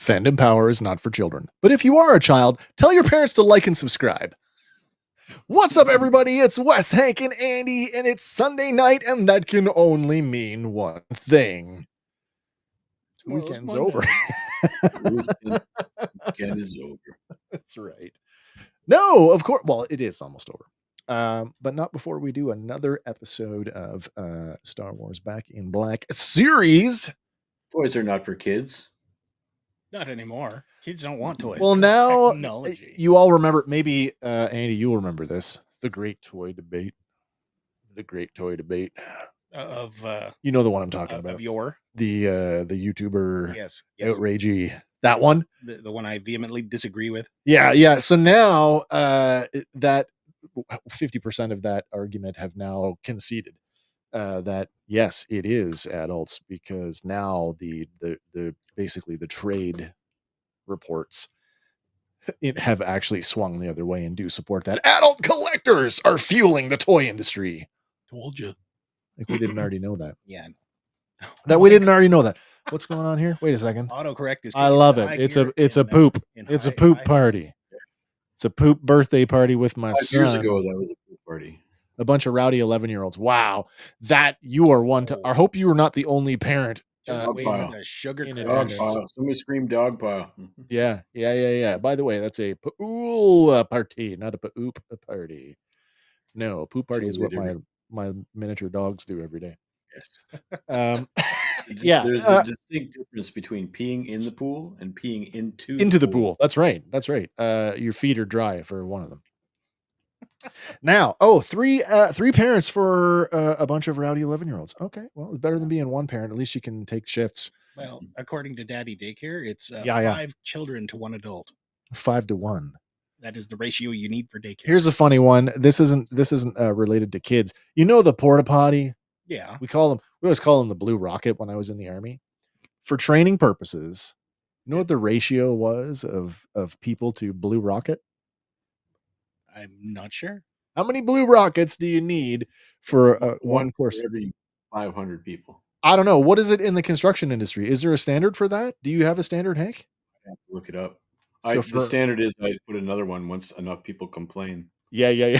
Fandom Power is not for children. But if you are a child, tell your parents to like and subscribe. What's up, everybody? It's Wes, Hank, and Andy, and it's Sunday night, and that can only mean one thing. Weekend's over. Weekend is over. That's right. No, of course. Well, it is almost over. But not before we do another episode of Star Wars Back in Black series. Toys are not for kids. Not anymore. Kids don't want toys. Well, now technology. You all remember, maybe Andy, you'll remember this. The great toy debate. Of you know the one I'm talking about. Of your the YouTuber yes. outragey. That one? The one I vehemently disagree with. Yeah. So now that 50% of that argument have now conceded that yes, it is adults, because now the basically the trade reports have actually swung the other way and do support that adult collectors are fueling the toy industry. Told you. Like we didn't already know that. Yeah. That we didn't already know that. What's going on here? Wait a second. Autocorrect is. I love it. It's a poop. It's a poop party. It's a poop birthday party with my 5 son. years ago, that was a poop party. A bunch of rowdy 11-year-olds. Wow, that you are one to. I hope you are not the only parent. Just wait for the sugar dog pile. Somebody scream dog pile. Yeah. By the way, that's a poop party, not a poop party. No, a poop party is what my miniature dogs do every day. Yes. Yeah. There's a distinct difference between peeing in the pool and peeing into the pool. That's right. Your feet are dry for one of them. Now, three parents for a bunch of rowdy 11-year-olds. Okay, well, it's better than being one parent. At least you can take shifts. Well, according to Daddy Daycare, it's 5 children to 1 adult. 5 to 1. That is the ratio you need for daycare. Here's a funny one. This isn't related to kids. You know the porta potty? Yeah. We always call them the Blue Rocket when I was in the Army. For training purposes, you know what the ratio was of people to Blue Rocket? I'm not sure. How many Blue Rockets do you need for one course? Every 500 people. I don't know. What is it in the construction industry? Is there a standard for that? Do you have a standard, Hank? I have to look it up. The standard is I put another one once enough people complain. Yeah.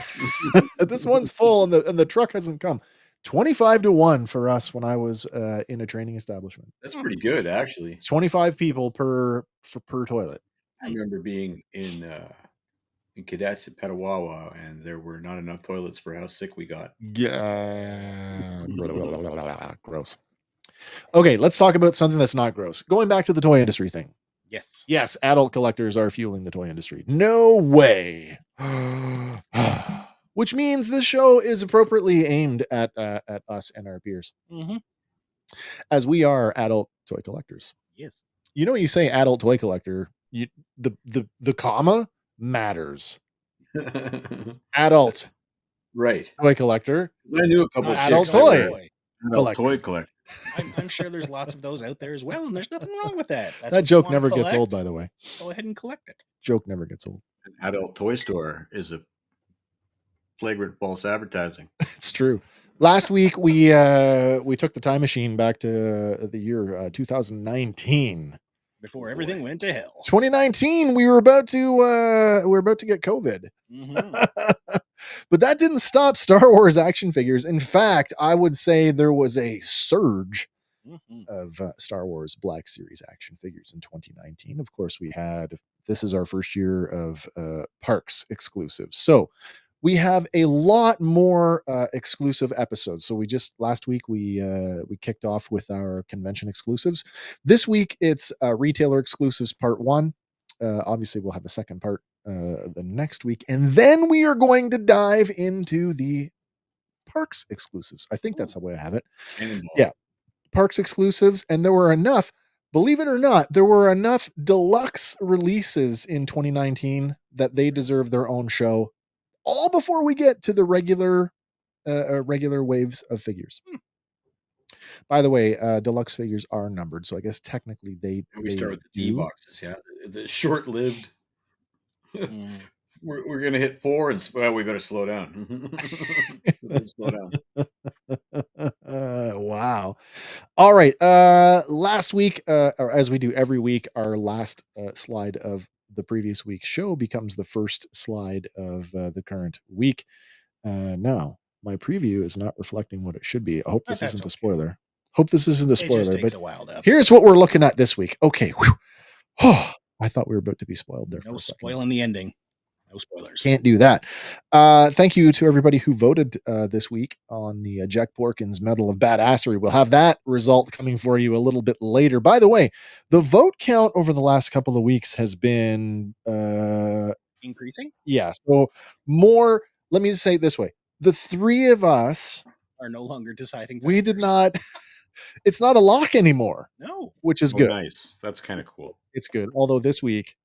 This one's full and the truck hasn't come. 25 to 1 for us when I was in a training establishment. That's pretty good, actually. It's 25 people per toilet. I remember being in cadets at Petawawa, and there were not enough toilets for how sick we got. Yeah. Gross. Okay, let's talk about something that's not gross. Going back to the toy industry thing. Yes, adult collectors are fueling the toy industry. No way. Which means this show is appropriately aimed at us and our peers. Mm-hmm. As we are adult toy collectors. Yes. You know, you say adult toy collector, the comma matters. Adult. Right. Toy collector. I knew a couple of adult toy collector. I'm sure there's lots of those out there as well, and there's nothing wrong with that. That joke never gets old, by the way. Go ahead and collect it. Joke never gets old. An adult toy store is a flagrant false advertising. It's true. Last week we took the time machine back to the year 2019. Before everything went to hell. 2019, we were about to get COVID. Mm-hmm. But that didn't stop Star Wars action figures. In fact, I would say there was a surge of Star Wars Black Series action figures in 2019. Of course, this is our first year of Parks exclusives. So we have a lot more exclusive episodes. So last week we kicked off with our convention exclusives. This week it's retailer exclusives part 1. Obviously we'll have a second part the next week, and then we are going to dive into the Parks exclusives. I think that's the way I have it. Yeah, Parks exclusives, and there were enough. Believe it or not, there were enough deluxe releases in 2019 that they deserve their own show. All before we get to the regular waves of figures. By the way, deluxe figures are numbered, so I guess technically they start with the D boxes. Yeah, the short-lived. We're gonna hit 4, and we better slow down. Wow. All right. Last week, or as we do every week, our last slide of the previous week's show becomes the first slide of the current week. Now, my preview is not reflecting what it should be. I hope this isn't a spoiler. Hope this isn't a spoiler. It just takes but a while to here's what we're looking at this week. Okay. Oh, I thought we were about to be spoiled there. No spoiling the ending. No spoilers. Can't do that. Thank you to everybody who voted this week on the Jack Porkins Medal of Badassery. We'll have that result coming for you a little bit later. By the way, the vote count over the last couple of weeks has been increasing. Yeah. So more, let me say it this way. The three of us are no longer deciding factors. We did not, it's not a lock anymore. No. Which is good. Nice. That's kind of cool. It's good. Although this week,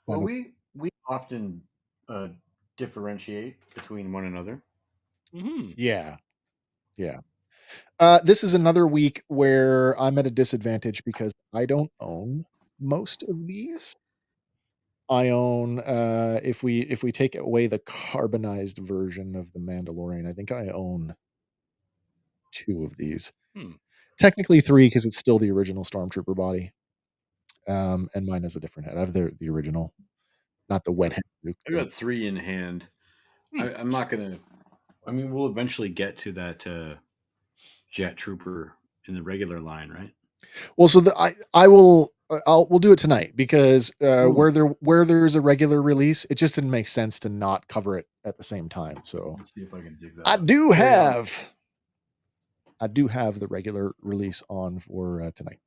well, we often differentiate between one another. Mm-hmm. Yeah. This is another week where I'm at a disadvantage because I don't own most of these. I own if we take away the carbonized version of the Mandalorian, I think I own 2 of these. Technically 3 because it's still the original Stormtrooper body. And mine has a different head. I have the original, not the wet head. I got 3 in hand. I'm not gonna. I mean, we'll eventually get to that Jet Trooper in the regular line, right? Well, so we'll do it tonight because where there's a regular release, it just didn't make sense to not cover it at the same time. So let's see if I can dig that. I do have the regular release on for tonight.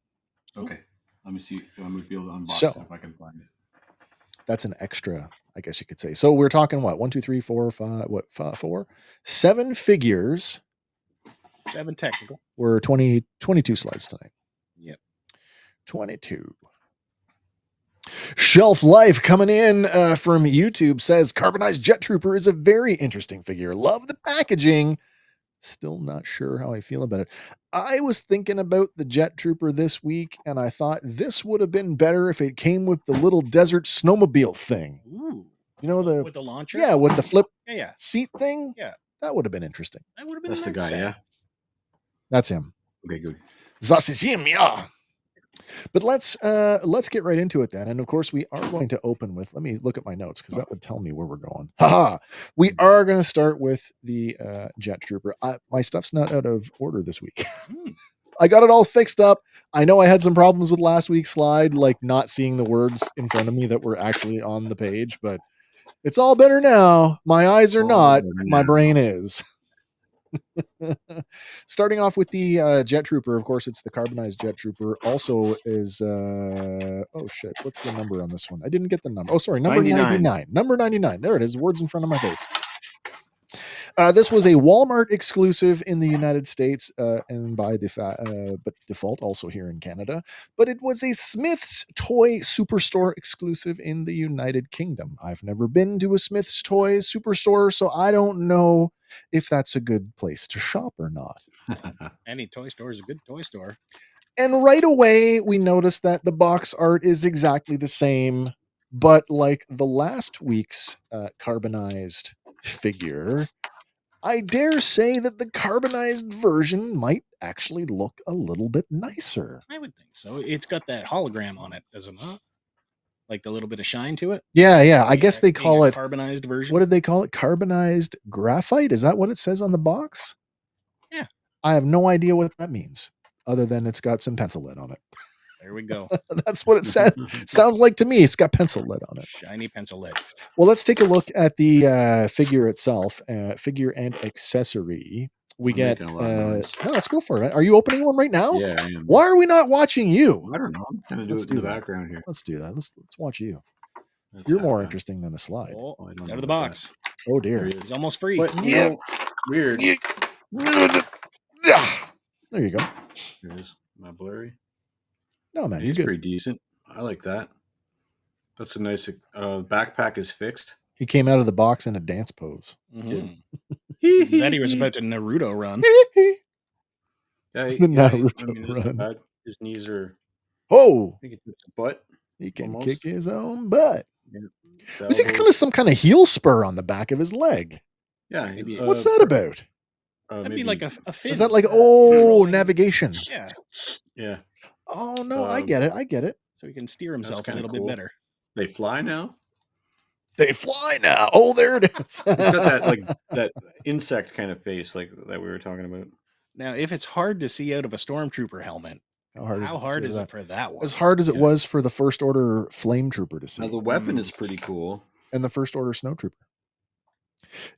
Okay, let me see. I'm gonna be able to unbox it if I can find it. That's an extra, I guess you could say. So we're talking what? 1, 2, 3, 4, 5. What? 4? 7 figures. 7 technical. We're 22 slides tonight. Yep. 22. Shelf Life coming in from YouTube says Carbonized Jet Trooper is a very interesting figure. Love the packaging. Still not sure how I feel about it. I was thinking about the Jet Trooper this week, and I thought this would have been better if it came with the little desert snowmobile thing. Ooh. You know, with the launcher? Yeah, with the flip seat thing. Yeah. That would have been interesting. That would have been That's the guy, yeah? That's him. Okay, good. Das ist him, yeah. But let's get right into it then. And of course, we are going to open with, let me look at my notes because that would tell me where we're going. We are going to start with the Jet Trooper. My stuff's not out of order this week. I got it all fixed up. I know I had some problems with last week's slide, like not seeing the words in front of me that were actually on the page, but it's all better now. My eyes are not, my brain is. Starting off with the Jet Trooper, of course, it's the Carbonized Jet Trooper. Also is oh shit, what's the number on this one? I didn't get the number. Oh, sorry, number 99. Number 99. There it is. Words in front of my face. This was a Walmart exclusive in the United States and by default also here in Canada, but it was a Smith's Toy Superstore exclusive in the United Kingdom. I've never been to a Smith's Toy Superstore, so I don't know if that's a good place to shop or not. Any toy store is a good toy store. And right away, we noticed that the box art is exactly the same, but like the last week's Carbonized figure, I dare say that the Carbonized version might actually look a little bit nicer. I would think so. It's got that hologram on it, does it not? Like the little bit of shine to it? Yeah. I guess they call it carbonized version. What did they call it? Carbonized graphite? Is that what it says on the box? Yeah. I have no idea what that means, other than it's got some pencil lead on it. There we go. That's what it said. Sounds like to me. It's got pencil lead on it. Shiny pencil lead. Well, let's take a look at the figure itself. Figure and accessory. We get. No, let's go for it. Are you opening one right now? Yeah, I am. Why are we not watching you? I don't know. I'm going to do it in the background here. Let's do that. Let's watch you. You're more interesting than a slide. Oh, it's out of the box. Oh dear. He's almost free. But, yeah. Weird. There you go. Here's my blurry. No, man, he's pretty decent. I like that. That's a nice backpack is fixed. He came out of the box in a dance pose. Then he was about to Naruto run. The Naruto run. His knees are. Oh, I think it's his butt. He can kick his own butt. Yeah. Was he kind of some kind of heel spur on the back of his leg? Yeah. What's that about? That'd be like a fin. Is that like navigation? Yeah. Yeah. Oh no, I get it. So he can steer himself a little bit better. They fly now. They fly now. Oh, there it is. It's got that insect kind of face like that we were talking about. Now, if it's hard to see out of a stormtrooper helmet, how hard is it for that one? As hard as it was for the First Order Flame Trooper to see. Now the weapon is pretty cool. And the First Order Snow Trooper.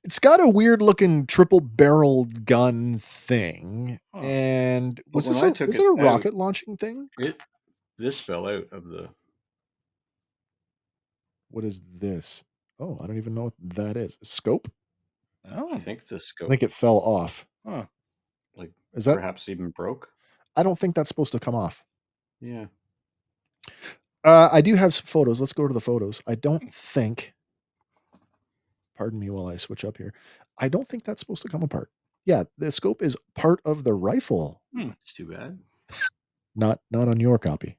It's got a weird looking triple barreled gun thing. And was it a rocket launching thing? This fell out of the. What is this? Oh, I don't even know what that is. A scope? Oh, I think it's a scope. I think it fell off. Huh. Like, is that perhaps even broke? I don't think that's supposed to come off. Yeah. I do have some photos. Let's go to the photos. I don't think. Pardon me while I switch up here. I don't think that's supposed to come apart. Yeah, the scope is part of the rifle. It's too bad. Not on your copy.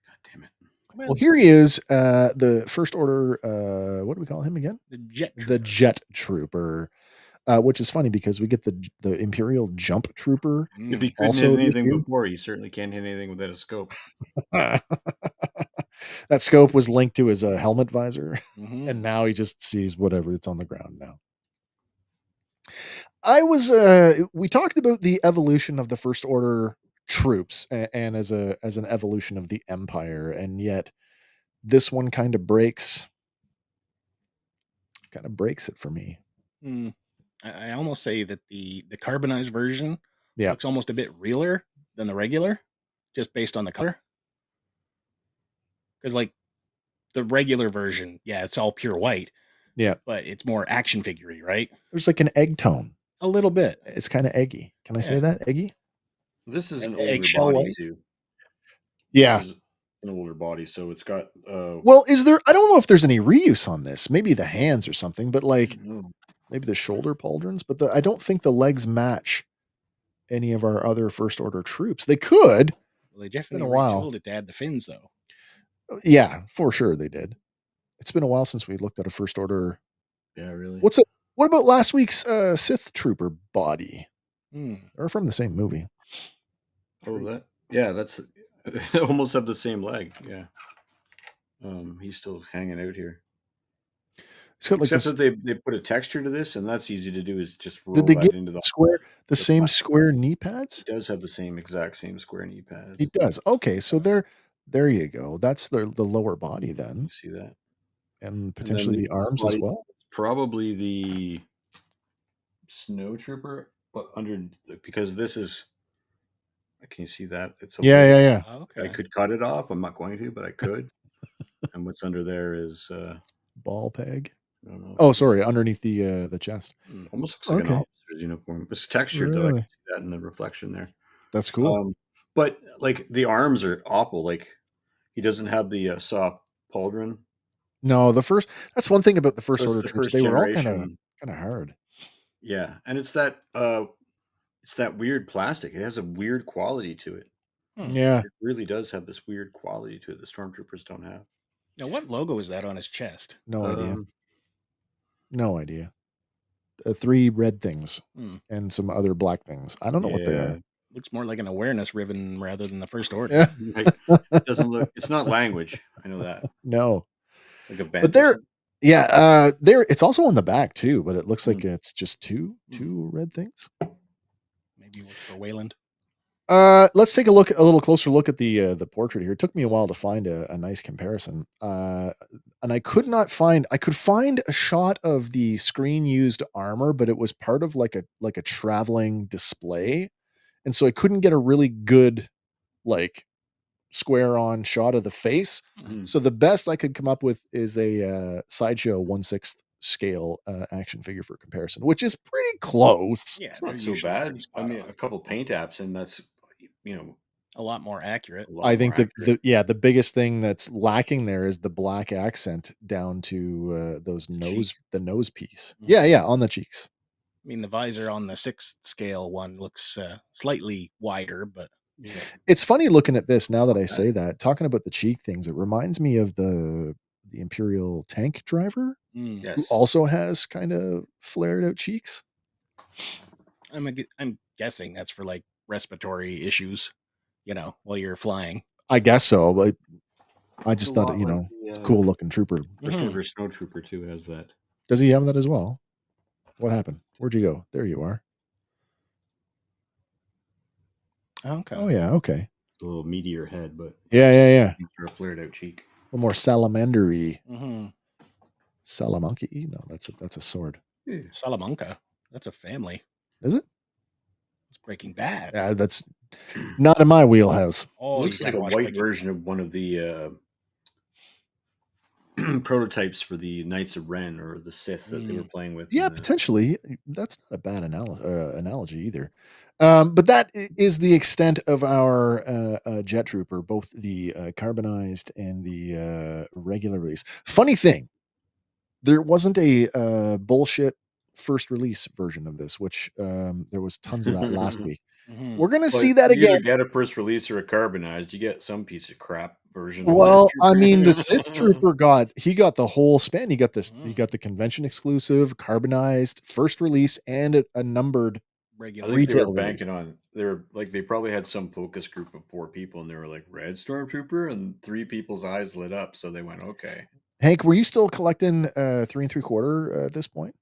God damn it. Well, here he is, the First Order, what do we call him again? The Jet Trooper, which is funny because we get the Imperial Jump Trooper. If he couldn't hit anything before, he certainly can't hit anything without a scope. That scope was linked to his helmet visor, and now he just sees whatever it's on the ground now. We talked about the evolution of the First Order troops and as an evolution of the Empire, and yet this one kind of breaks it for me. I almost say that the carbonized version looks almost a bit realer than the regular, just based on the color. Because like the regular version, it's all pure white. Yeah, but it's more action figure-y, right? There's like an egg tone. A little bit. It's kind of eggy. Can I say that? Eggy? This is an older body too. Yeah. This is an older body, so it's got well, I don't know if there's any reuse on this. Maybe the hands or something, but like maybe the shoulder pauldrons, but I don't think the legs match any of our other First Order troops. They could. Well, they definitely retooled it to add the fins though. Yeah, for sure they did. It's been a while since we looked at a First Order. Yeah, really. What about last week's Sith Trooper body? They're from the same movie. Oh, that's they almost have the same leg. Yeah. He's still hanging out here. It's got like Except that they put a texture to this, and that's easy to do. Is just roll did they that get into the same square knee pads? It does have the exact same square knee pads. It does. Okay, so there you go. That's the lower body then. You see that? And potentially the arms as well. It's probably the Snow Trooper, but because this is. Can you see that? It's yeah. Okay. I could cut it off. I'm not going to, but I could. And what's under there is ball peg. I don't know. Oh, sorry, underneath the chest. Almost looks like an officer's uniform. It's textured though. I can see that in the reflection there. That's cool. But like the arms are awful. Like he doesn't have the soft pauldron. No, that's one thing about the First Order troops. They were all kind of hard. Yeah, and it's that weird plastic. It has a weird quality to it. Yeah, it really does have this weird quality to it the stormtroopers don't have. Now, what logo is that on his chest? No idea. No idea. 3 red things and some other black things. I don't know what they are. Looks more like an awareness ribbon rather than the First Order. Yeah. It doesn't look. It's not language. I know that. No. Like a band. But there. It's also on the back too, but it looks like it's just two red things. Maybe work for Wayland. Let's take a little closer look at the portrait here. It took me a while to find a nice comparison. And I could not find. I could find a shot of the screen used armor, but it was part of like a traveling display, and so I couldn't get a really good like square on shot of the face. So the best I could come up with is a Sideshow 1/6 scale action figure for comparison, which is pretty close. Yeah, it's not so bad. I mean, a couple paint apps, and that's a lot more accurate. I think the biggest thing that's lacking there is the black accent down to the nose piece. Yeah, on the cheeks. I mean, the visor on the 6th scale one looks slightly wider, but it's funny looking at this now that I say that. Talking about the cheek things, it reminds me of the Imperial tank driver, who also has kind of flared out cheeks. I'm guessing that's for like respiratory issues, while you're flying. I guess so, but I It's a just thought, lot like the cool looking trooper. First Order Snow Trooper too has that. Does he have that as well? What happened? Where'd you go? There you are. Okay. Oh yeah, okay. A little meteor head, but yeah. A flared out cheek. A little more salamandery. Mm-hmm. Salamonkey? No, that's a sword. Salamanca. That's a family. Is it? It's Breaking Bad. Yeah, that's not in my wheelhouse. Oh, it looks like a white version of one of the prototypes for the Knights of Ren or the Sith that they were playing with. Yeah, potentially. That's not a bad analogy either. But that is the extent of our Jet Trooper, both the carbonized and the regular release. Funny thing, there wasn't a bullshit first release version of this, which there was tons of that last week. We're gonna see that again. You either get a first release or a carbonized. You get some piece of crap version. Well, I mean, the Sith Trooper got the whole span. He got this. He got the convention exclusive, carbonized, first release, and a numbered regular. I think they were banking on. They probably had some focus group of 4 people, and they were like Red Stormtrooper, and 3 people's eyes lit up, so they went okay. Hank, were you still collecting 3 3/4 at this point?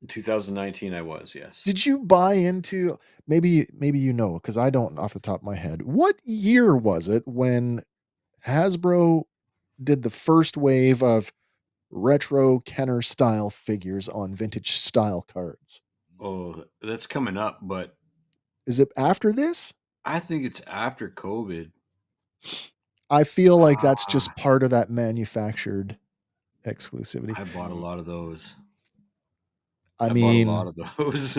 In 2019, I was, yes. Did you buy into maybe because I don't off the top of my head. What year was it when Hasbro did the first wave of retro Kenner style figures on vintage style cards? Oh, that's coming up, but is it after this? I think it's after COVID. I feel like that's just part of that manufactured exclusivity. I bought a lot of those. I mean, bought a lot of those.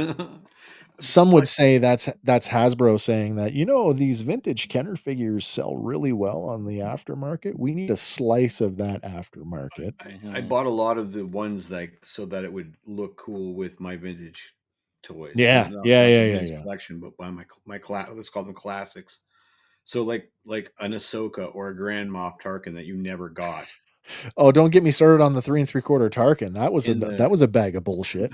Some would say that's Hasbro saying that, these vintage Kenner figures sell really well on the aftermarket. We need a slice of that aftermarket. I bought a lot of the ones so that it would look cool with my vintage toys. Yeah. Collection, but by let's call them classics. So like an Ahsoka or a Grand Moff Tarkin that you never got. Oh, don't get me started on the 3 3/4 Tarkin. That was a bag of bullshit.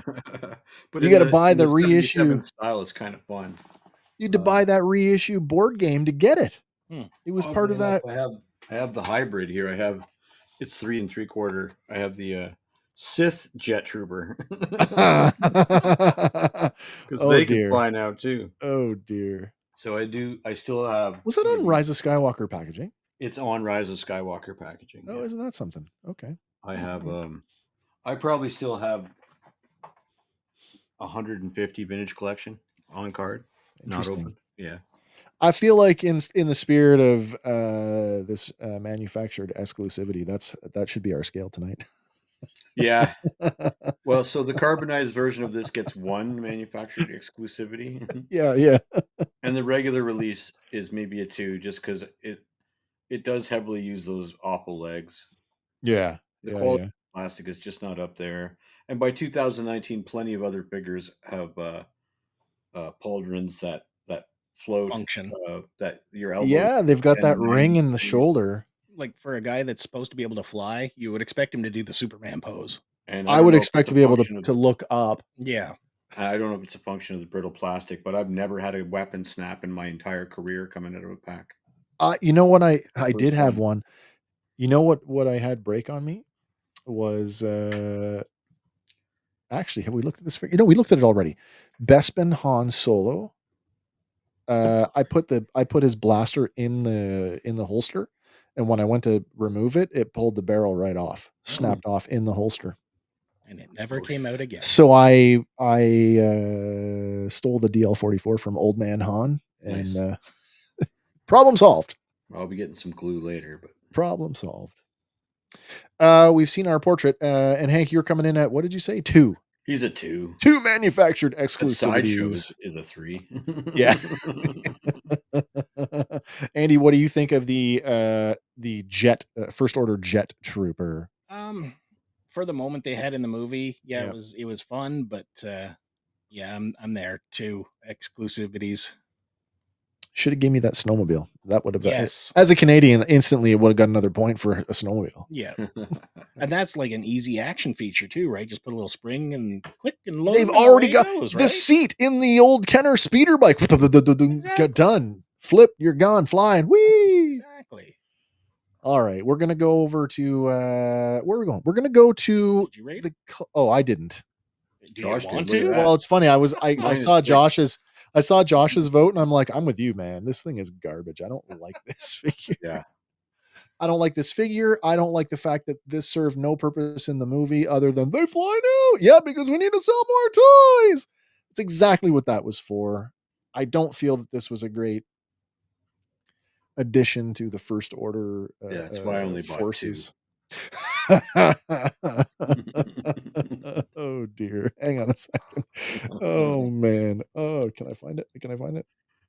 But you got to buy the reissue style. It's kind of fun. You had to buy that reissue board game to get it. It was part of that. I have the hybrid here. It's 3 3/4. I have the Sith Jet Trooper because they can fly now too. Oh dear. So I still have. Was that on Rise of Skywalker packaging? It's on Rise of Skywalker packaging. Oh, isn't that something? Okay. I have. I probably still have 150 vintage collection on card, not open. Yeah. I feel like in the spirit of this manufactured exclusivity, that should be our scale tonight. Yeah. Well, so the carbonized version of this gets 1 manufactured exclusivity. Yeah. And the regular release is maybe a 2, just because it does heavily use those awful legs. Yeah. The quality of plastic is just not up there. And by 2019, plenty of other figures have pauldrons that float function that your elbows. Yeah, they've got that ring in the shoulder. Like for a guy that's supposed to be able to fly, you would expect him to do the Superman pose. And I would expect to be able to look up. Yeah. I don't know if it's a function of the brittle plastic, but I've never had a weapon snap in my entire career coming out of a pack. You know what? I did have one. You know what I had break on me was actually, have we looked at this figure? We looked at it already. Bespin Han Solo. I put his blaster in the holster, and when I went to remove it, it pulled the barrel right off, snapped off in the holster, and it never came out again. So I stole the DL-44 from Old Man Han, and problem solved. I'll be getting some glue later, but problem solved. We've seen our portrait, and Hank, you're coming in at, what did you say? 2. He's a 2. 2 manufactured exclusivities. Is a 3. Yeah. Andy, what do you think of the jet first order jet trooper? For the moment they had in the movie, it was fun, but I'm there. 2 exclusivities. Should have gave me that snowmobile. That would have been, yes. As a Canadian, instantly it would have got another point for a snowmobile. Yeah. And that's like an easy action feature too, right? Just put a little spring and click and load. They've already got the seat in the old Kenner speeder bike. Get done. Flip, you're gone, flying. Whee! Exactly. All right, we're gonna go over to where are we going? We're gonna go to Did you rate? I didn't. Do you want to? Well, it's funny. I saw Josh's vote, and I'm like, I'm with you, man. This thing is garbage. I don't like this figure. Yeah. I don't like this figure. I don't like the fact that this served no purpose in the movie other than they fly now. Yeah, because we need to sell more toys. It's exactly what that was for. I don't feel that this was a great addition to the First Order that's why I only forces. Oh dear. Hang on a second. Oh man. Oh, can I find it?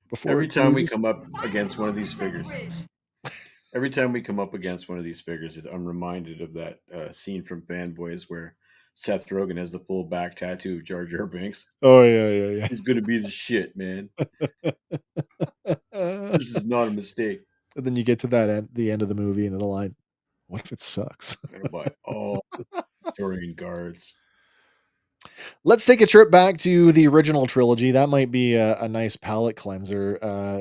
Before every time we come up against one of these figures. Every time we come up against one of these figures, I'm reminded of that scene from Fanboys where Seth Rogen has the full back tattoo of Jar Jar Binks. Oh yeah. He's gonna be the shit, man. This is not a mistake. And then you get to the end of the movie, and the line, "What if it sucks?" Dorian guards. Let's take a trip back to the original trilogy. That might be a nice palate cleanser.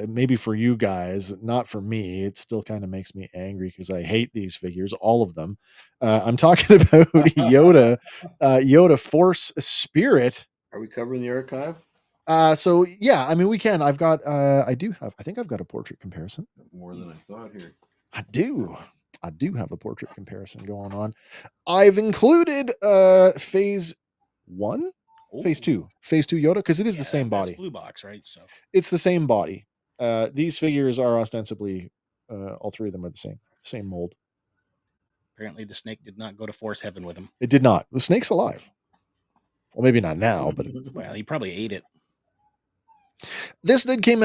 Maybe for you guys, not for me. It still kind of makes me angry because I hate these figures, all of them. I'm talking about Yoda Force Spirit. Are we covering the archive? So yeah, I mean we can. I've got I think I've got a portrait comparison. More than I thought here. I do have a portrait comparison going on. I've included phase 1, phase 2 Yoda, because it is the same body. Blue box, right? So it's the same body. These figures are ostensibly all three of them are the same mold. Apparently the snake did not go to Force Heaven with him. It did not. The snake's alive. Well, maybe not now, but well, he probably ate it. This did come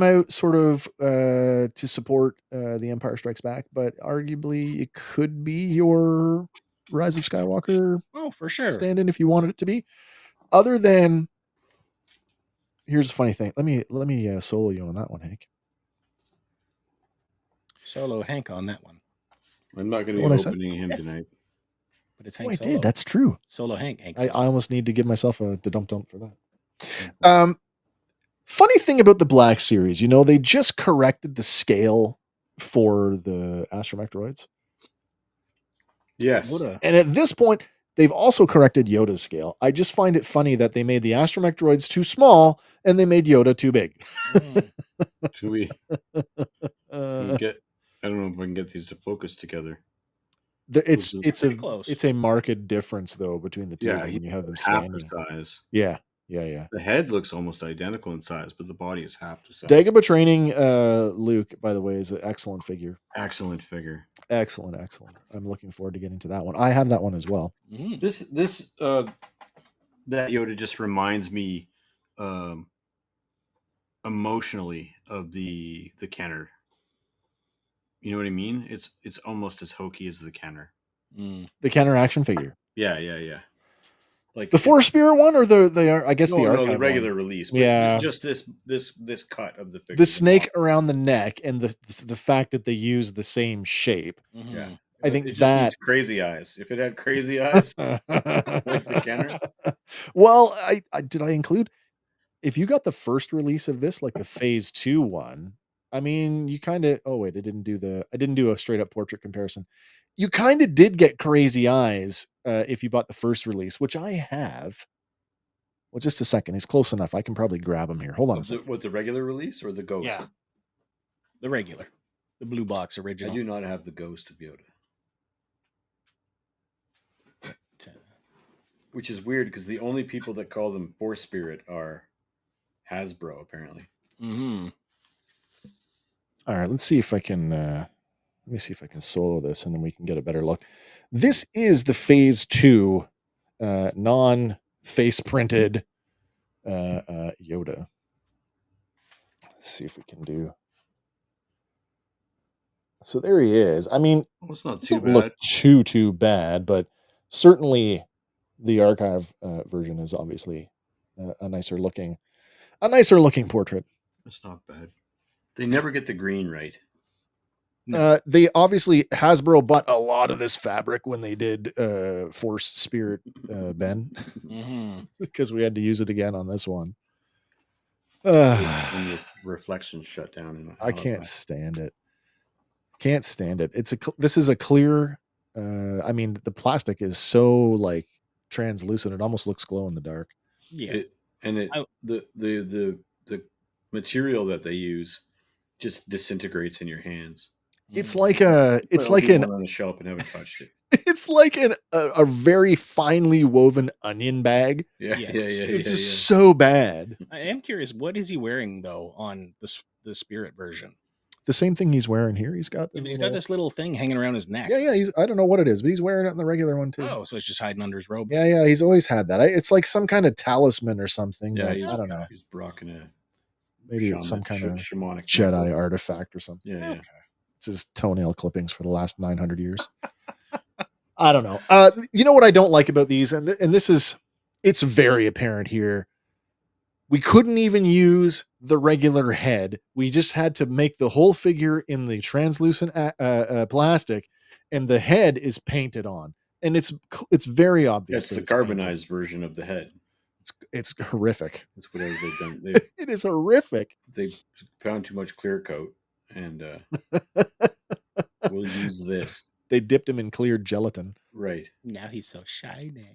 out sort of to support The Empire Strikes Back, but arguably it could be your Rise of Skywalker. Oh, for sure. Stand-in if you wanted it to be. Other than, here's a funny thing. Let me solo you on that one, Hank. Solo Hank on that one. I'm not going to be opening him tonight. But it's Hank Solo. I did. That's true. Solo Hank. I almost need to give myself a dump for that. Funny thing about the Black Series, they just corrected the scale for the astromech droids. Yes. And at this point, they've also corrected Yoda's scale. I just find it funny that they made the astromech droids too small and they made Yoda too big. Should we get? I don't know if I can get these to focus together. It's a marked difference though between the two when you have them standing. Half the size. Yeah. The head looks almost identical in size, but the body is half the size. Dagobah training Luke, by the way, is an excellent figure. Excellent figure. Excellent. I'm looking forward to getting to that one. I have that one as well. This that Yoda just reminds me emotionally of the Kenner. You know what I mean? It's almost as hokey as the Kenner. The Kenner action figure. Yeah. Like the Force Spirit one, or the I guess the archive the regular one. release. But just this cut of the figure. The snake around the neck and the fact that they use the same shape. Yeah, I think it that needs crazy eyes. If it had crazy eyes, like the Kenner. Well, I did I include if you got the first release of this, like the phase 2 one. I mean, you kind of. Oh wait, I didn't do a straight up portrait comparison. You kind of did get crazy eyes if you bought the first release, which I have. Well, just a second. He's close enough. I can probably grab him here. Hold on a second. What's the regular release or the Ghost? Yeah, the regular, the blue box original. I do not have the Ghost of Yoda, which is weird because the only people that call them Force Spirit are Hasbro, apparently. All right, let's see if I can. Let me see if I can solo this, and then we can get a better look. This is the phase 2 non-face printed Yoda. Let's see if we can do. So there he is. I mean, it's not too bad. Look too bad, but certainly the archive version is obviously a nicer looking portrait. It's not bad. They never get the green right. No. They obviously Hasbro bought a lot of this fabric when they did Force Spirit Ben, because we had to use it again on this one. When the reflections shut down. And I can't stand it. Can't stand it. This is a clear. I mean, the plastic is so like translucent; it almost looks glow in the dark. Yeah, the material that they use just disintegrates in your hands. It's like on a shelf and haven't touched it. It's like a very finely woven onion bag. Yeah. It's just so bad. I am curious, what is he wearing though on the Spirit version? The same thing he's wearing here. He's got this little thing hanging around his neck. Yeah. I don't know what it is, but he's wearing it in the regular one too. Oh, so it's just hiding under his robe. Yeah. He's always had that. It's like some kind of talisman or something. Yeah, I don't know. He's rocking a maybe it's some kind of shamanic Jedi artifact or something. Yeah. Okay. It's his toenail clippings for the last 900 years. I don't know. You know what I don't like about these, and this is, it's very apparent here. We couldn't even use the regular head. We just had to make the whole figure in the translucent plastic, and the head is painted on, and it's very obvious. That's the carbonized version of the head. It's horrific. That's whatever they've done. It is horrific. They found too much clear coat, and we'll use this. They dipped him in clear gelatin. Right. Now he's so shiny.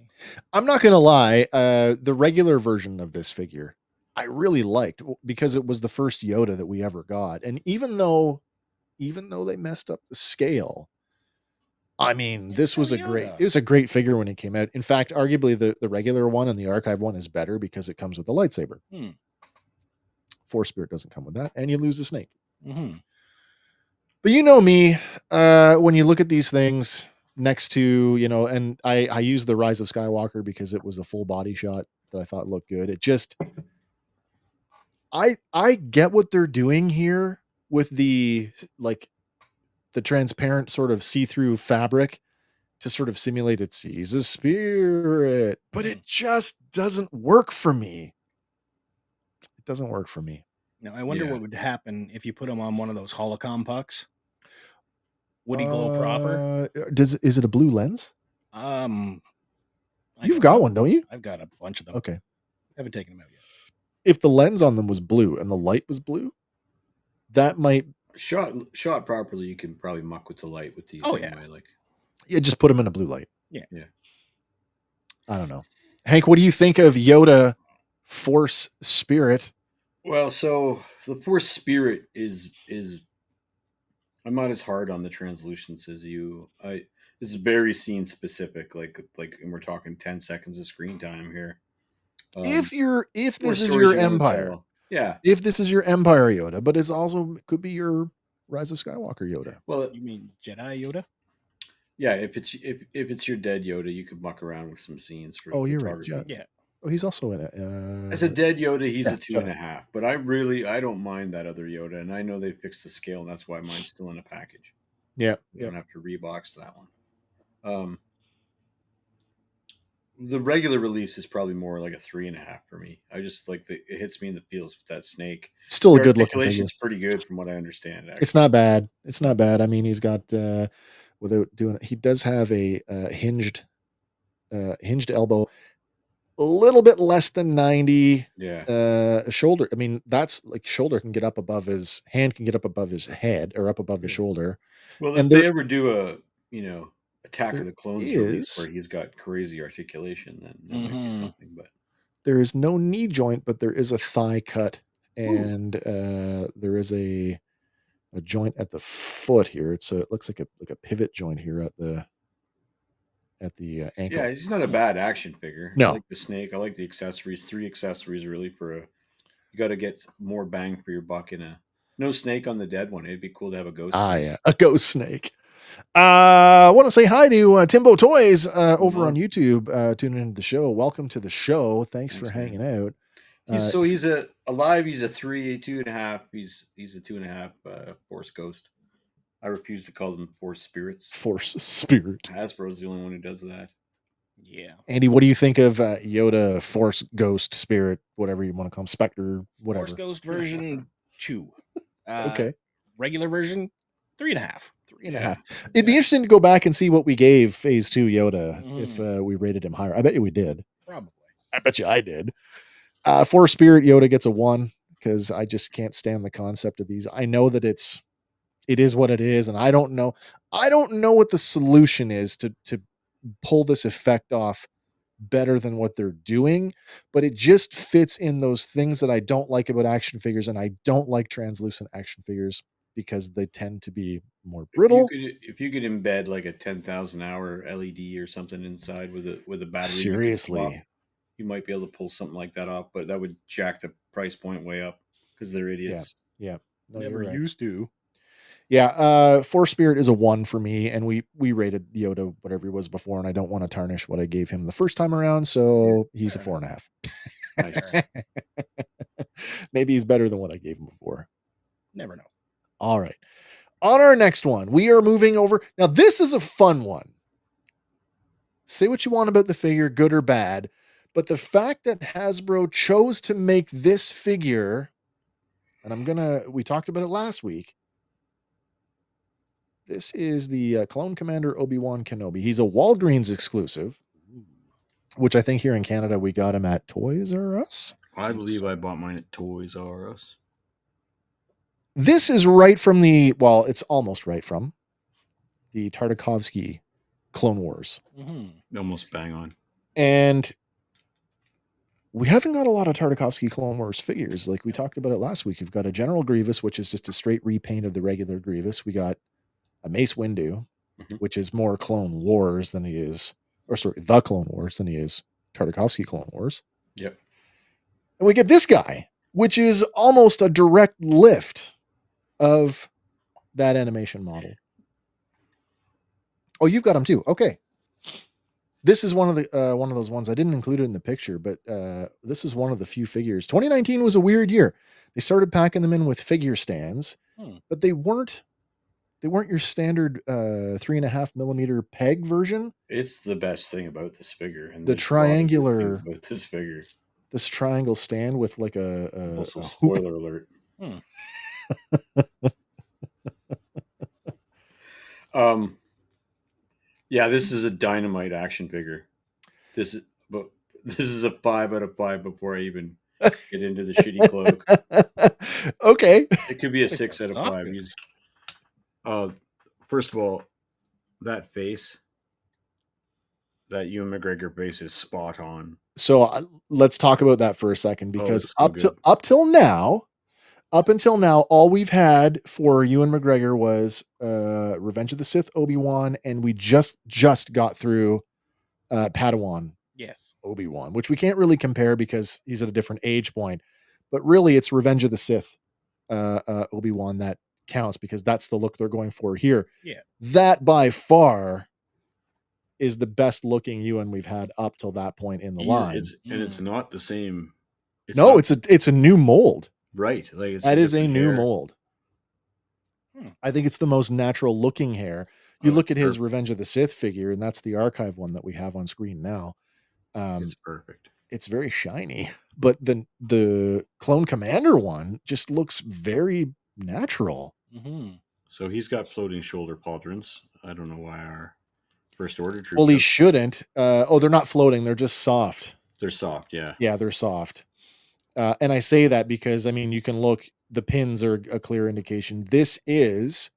I'm not going to lie. The regular version of this figure, I really liked, because it was the first Yoda that we ever got. And even though they messed up the scale, I mean, this was it was a great figure when it came out. In fact, arguably the regular one and the archive one is better because it comes with a lightsaber. Force Spirit doesn't come with that, and you lose a snake. But you know me, when you look at these things next to, and I use the Rise of Skywalker because it was a full body shot that I thought looked good. It just, I get what they're doing here with the transparent sort of see-through fabric to sort of simulate he's a spirit, but it just doesn't work for me. It doesn't work for me. Now, I wonder what would happen if you put him on one of those holocron pucks. Would he glow proper? Is it a blue lens? You've got one, don't you? I've got a bunch of them. Okay. Haven't taken them out yet. If the lens on them was blue and the light was blue, that might shot properly. You can probably muck with the light with these. Just put them in a blue light. Yeah. I don't know. Hank, what do you think of Yoda Force Spirit? Well, so the Force Spirit is I'm not as hard on the translucence as you. It's very scene specific, like, and we're talking 10 seconds of screen time here. If this is your Empire, if this is your Empire Yoda, but it's also could be your Rise of Skywalker Yoda. Well, you mean Jedi Yoda? Yeah, if it's your dead Yoda, you could muck around with some scenes for. You're right. Yeah. Oh, he's also in it. As a dead Yoda, he's a 2.5. But I don't mind that other Yoda, and I know they fixed the scale, and that's why mine's still in a package. Yeah, you don't have to rebox that one. The regular release is probably more like a 3.5 for me. I just like it hits me in the feels with that snake. Still a good looking figure. It's pretty good from what I understand. Actually. It's not bad. It's not bad. I mean, he's got without doing it, he does have a hinged elbow. A little bit less than 90. Shoulder. I mean, that's like shoulder can get up above his hand, can get up above his head or up above the shoulder. Well, if they ever do a Attack of the Clones release where he's got crazy articulation, then that might be something. But there is no knee joint, but there is a thigh cut, and there is a joint at the foot here. It looks like a pivot joint here at the ankle. Yeah, he's not a bad action figure. No. I like the snake. I like the accessories. 3 accessories really you got to get more bang for your buck in no snake on the dead one. It'd be cool to have a ghost snake. Yeah, a ghost snake. I want to say hi to Timbo Toys over on YouTube, tuning into the show. Welcome to the show. Thanks for hanging out. He's He's a 2.5. He's a 2.5 Force Ghost. I refuse to call them Force Spirits. Force Spirit. Hasbro's the only one who does that. Yeah. Andy, what do you think of Yoda Force Ghost Spirit, whatever you want to call him, Spectre, whatever? Force Ghost version 2. Okay. Regular version 3.5. 3.5. It'd be interesting to go back and see what we gave Phase 2 Yoda if we rated him higher. I bet you we did. Probably. I bet you I did. Force Spirit Yoda gets a 1 because I just can't stand the concept of these. I know that it is what it is, and I don't know what the solution is to pull this effect off better than what they're doing, but it just fits in those things that I don't like about action figures, and I don't like translucent action figures because they tend to be more brittle. If you could embed like a 10,000 hour LED or something inside with a battery, Seriously, you might be able to pull something like that off, but that would jack the price point way up because they're idiots. Yeah. No, Never used to. Yeah, Force Spirit is a 1 for me, and we rated Yoda whatever he was before, and I don't want to tarnish what I gave him the first time around, so he's a 4.5. Nice. Maybe he's better than what I gave him before. Never know. All right. On our next one, we are moving over. Now, this is a fun one. Say what you want about the figure, good or bad, but the fact that Hasbro chose to make this figure, and we talked about it last week. This is the Clone Commander Obi-Wan Kenobi. He's a Walgreens exclusive, which I think here in Canada we got him at Toys R Us. I believe I bought mine at Toys R Us. This is right from it's almost right from the Tartakovsky Clone Wars. Almost bang on. And we haven't got a lot of Tartakovsky Clone Wars figures. Like we talked about it last week. You've got a General Grievous, which is just a straight repaint of the regular Grievous. We got a Mace Windu, which is more Clone Wars than he is, the Clone Wars than he is Tartakovsky Clone Wars. Yep. And we get this guy, which is almost a direct lift of that animation model. Oh, you've got him too. Okay. This is one of those ones I didn't include it in the picture, but this is one of the few figures. 2019 was a weird year. They started packing them in with figure stands, but they weren't your standard 3.5 millimeter peg version. It's the best thing about this figure, and the triangular about this figure. This triangle stand with like also, spoiler alert. Yeah, this is a dynamite action figure. This is a 5 out of 5 before I even get into the shitty cloak. Okay. It could be a 6 out of 5. First of all, that face, that Ewan McGregor face is spot on. So let's talk about that for a second, because up until now, all we've had for Ewan McGregor was Revenge of the Sith Obi-Wan, and we just got through Padawan. Yes. Obi-Wan, which we can't really compare because he's at a different age point. But really, it's Revenge of the Sith Obi-Wan that counts, because that's the look they're going for here. Yeah. That by far is the best looking Ewan we've had up till that point in the line. It's not the same. It's a new mold. Right. Like that is a new mold. I think it's the most natural looking hair. You look at his Revenge of the Sith figure, and that's the archive one that we have on screen now. It's perfect. It's very shiny, but the Clone Commander one just looks very natural. So he's got floating shoulder pauldrons. I don't know why our First Order troops. Well, he shouldn't. They're not floating. They're just soft. They're soft, yeah. Yeah, they're soft. And I say that because, I mean, you can look, the pins are a clear indication. This is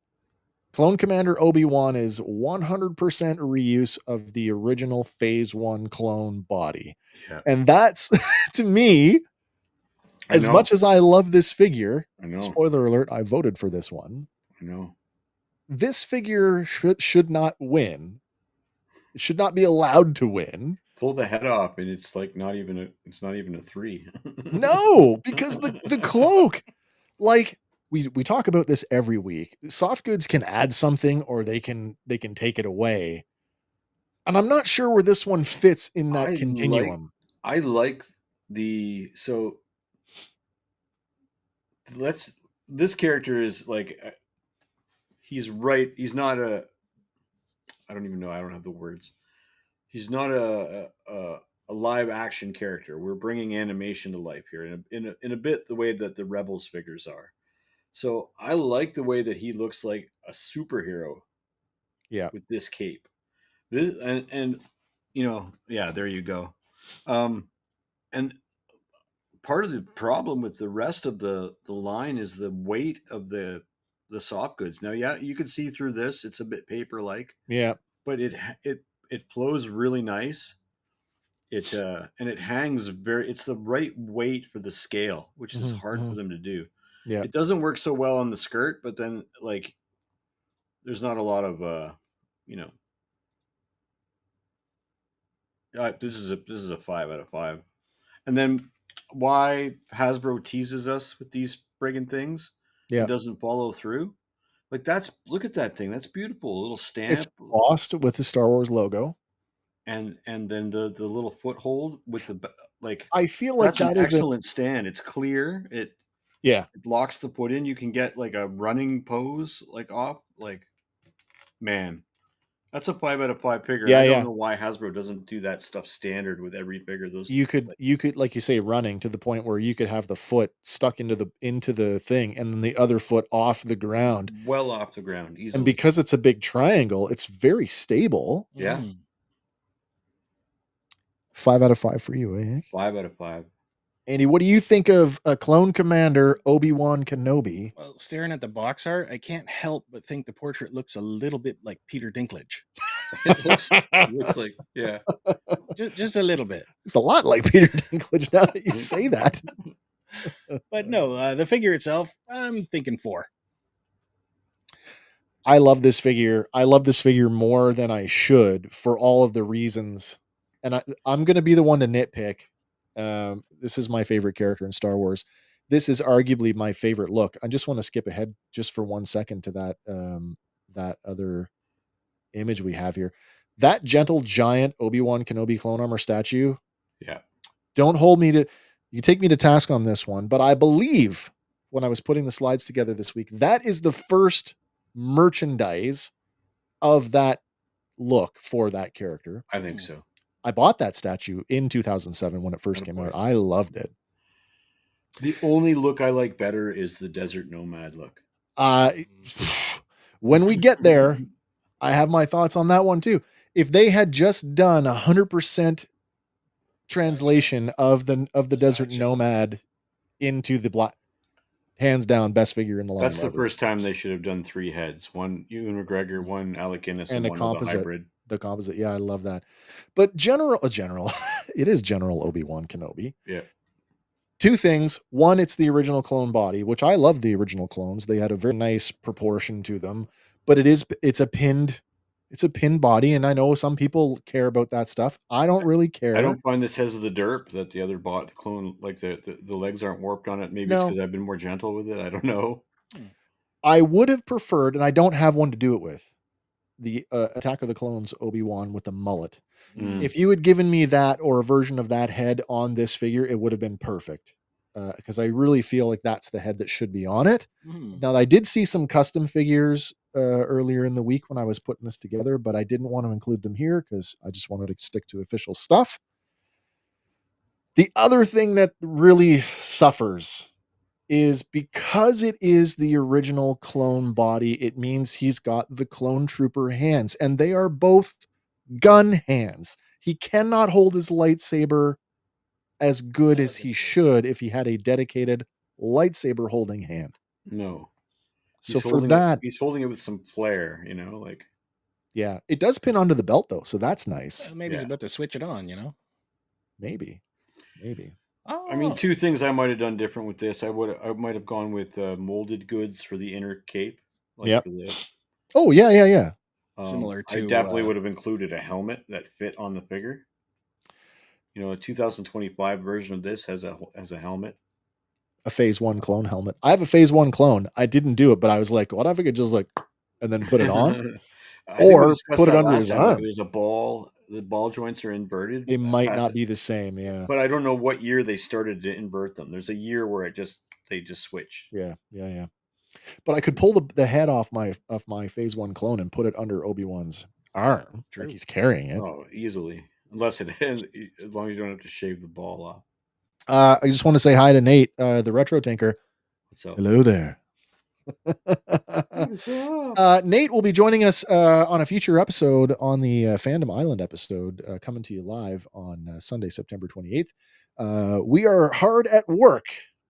Clone Commander Obi-Wan is 100% reuse of the original Phase 1 clone body. Yeah. And that's, to me, as much as I love this figure, spoiler alert, I voted for this one. I know. This figure should not win. It should not be allowed to win. Pull the head off, and it's like not even a 3. No, because the cloak, like we talk about this every week. Soft goods can add something, or they can take it away. And I'm not sure where this one fits in that continuum. I like this character is like, he's right. He's not a, I don't even know. I don't have the words. He's not a live action character. We're bringing animation to life here in a bit the way that the Rebels figures are. So I like the way that he looks like a superhero. Yeah. With this cape, this and there you go. And part of the problem with the rest of the line is the weight of the soft goods. Now, yeah, you can see through this; it's a bit paper like. Yeah. But it flows really nice. And it hangs very. It's the right weight for the scale, which is hard for them to do. Yeah. It doesn't work so well on the skirt, but then like there's not a lot of this is a 5 out of 5. And then why Hasbro teases us with these friggin' things and doesn't follow through? Like look at that thing. That's beautiful. A little stamp. It's embossed with the Star Wars logo. And then the little foothold with the I feel like that's an excellent stand. It's clear. It locks the foot in. You can get like a running pose off. Man, that's a 5 out of 5 figure. Yeah, I don't know why Hasbro doesn't do that stuff standard with every figure. You could like you say running to the point where you could have the foot stuck into the thing and then the other foot off the ground. Well off the ground easily. And because it's a big triangle, it's very stable. Yeah. 5 out of 5 for you, eh? 5 out of 5. Andy, what do you think of a clone commander, Obi-Wan Kenobi? Well, staring at the box art, I can't help but think the portrait looks a little bit like Peter Dinklage. It looks like, yeah. Just a little bit. It's a lot like Peter Dinklage now that you say that. But no, the figure itself, I'm thinking 4. I love this figure. I love this figure more than I should for all of the reasons. And I'm going to be the one to nitpick. This is my favorite character in Star Wars. This is arguably my favorite look. I just want to skip ahead just for 1 second to that other image we have here. That gentle giant Obi-Wan Kenobi clone armor statue. Yeah. Don't hold me to, you take me to task on this one, but I believe when I was putting the slides together this week, that is the first merchandise of that look for that character. I think so. I bought that statue in 2007 when it first came out. I loved it. The only look I like better is the Desert Nomad look. When we get there, I have my thoughts on that one too. If they had just done 100% translation of the Desert Nomad into the black, hands down, best figure in the line. That's the first time they should have done 3 heads: one Ewan McGregor, one Alec Guinness, and one composite. The hybrid. The composite, yeah, I love that. But general, it is General Obi-Wan Kenobi. Yeah. 2 things. One, it's the original clone body, which I love the original clones. They had a very nice proportion to them, but it's a pinned body, and I know some people care about that stuff. I don't really care. I don't find this has the derp that the other bought. The clone, like the legs aren't warped on it. Maybe it's because I've been more gentle with it. I don't know. I would have preferred, and I don't have one to do it with, the Attack of the Clones Obi-Wan with the mullet. If you had given me that or a version of that head on this figure, it would have been perfect. Because I really feel like that's the head that should be on it. Now, I did see some custom figures earlier in the week when I was putting this together, but I didn't want to include them here because I just wanted to stick to official stuff. The other thing that really suffers is because it is the original clone body, it means he's got the clone trooper hands, and they are both gun hands. He cannot hold his lightsaber as good as he should if he had a dedicated lightsaber holding hand. No. So for that, he's holding it with some flair, yeah, it does pin onto the belt though, so that's nice. Maybe he's about to switch it on, Maybe. Oh. I mean, 2 things I might have done different with this. I might have gone with molded goods for the inner cape. Yep. Oh yeah. Similar to. I definitely would have included a helmet that fit on the figure. A 2025 version of this has a helmet. A Phase 1 clone helmet. I have a Phase 1 clone. I didn't do it, but I was like, what if I could just and then put it on? Or put it under his arm. There's a ball. The ball joints are inverted. It might not be the same, yeah. But I don't know what year they started to invert them. There's a year where they just switched. Yeah. But I could pull the head off my Phase 1 clone and put it under Obi-Wan's arm. Like he's carrying it. Oh, easily. As long as you don't have to shave the ball off. I just want to say hi to Nate, the Retro Tinker. What's up? Hello there. Nate will be joining us on a future episode on the Fandom Island episode, coming to you live on Sunday, September 28th. We are hard at work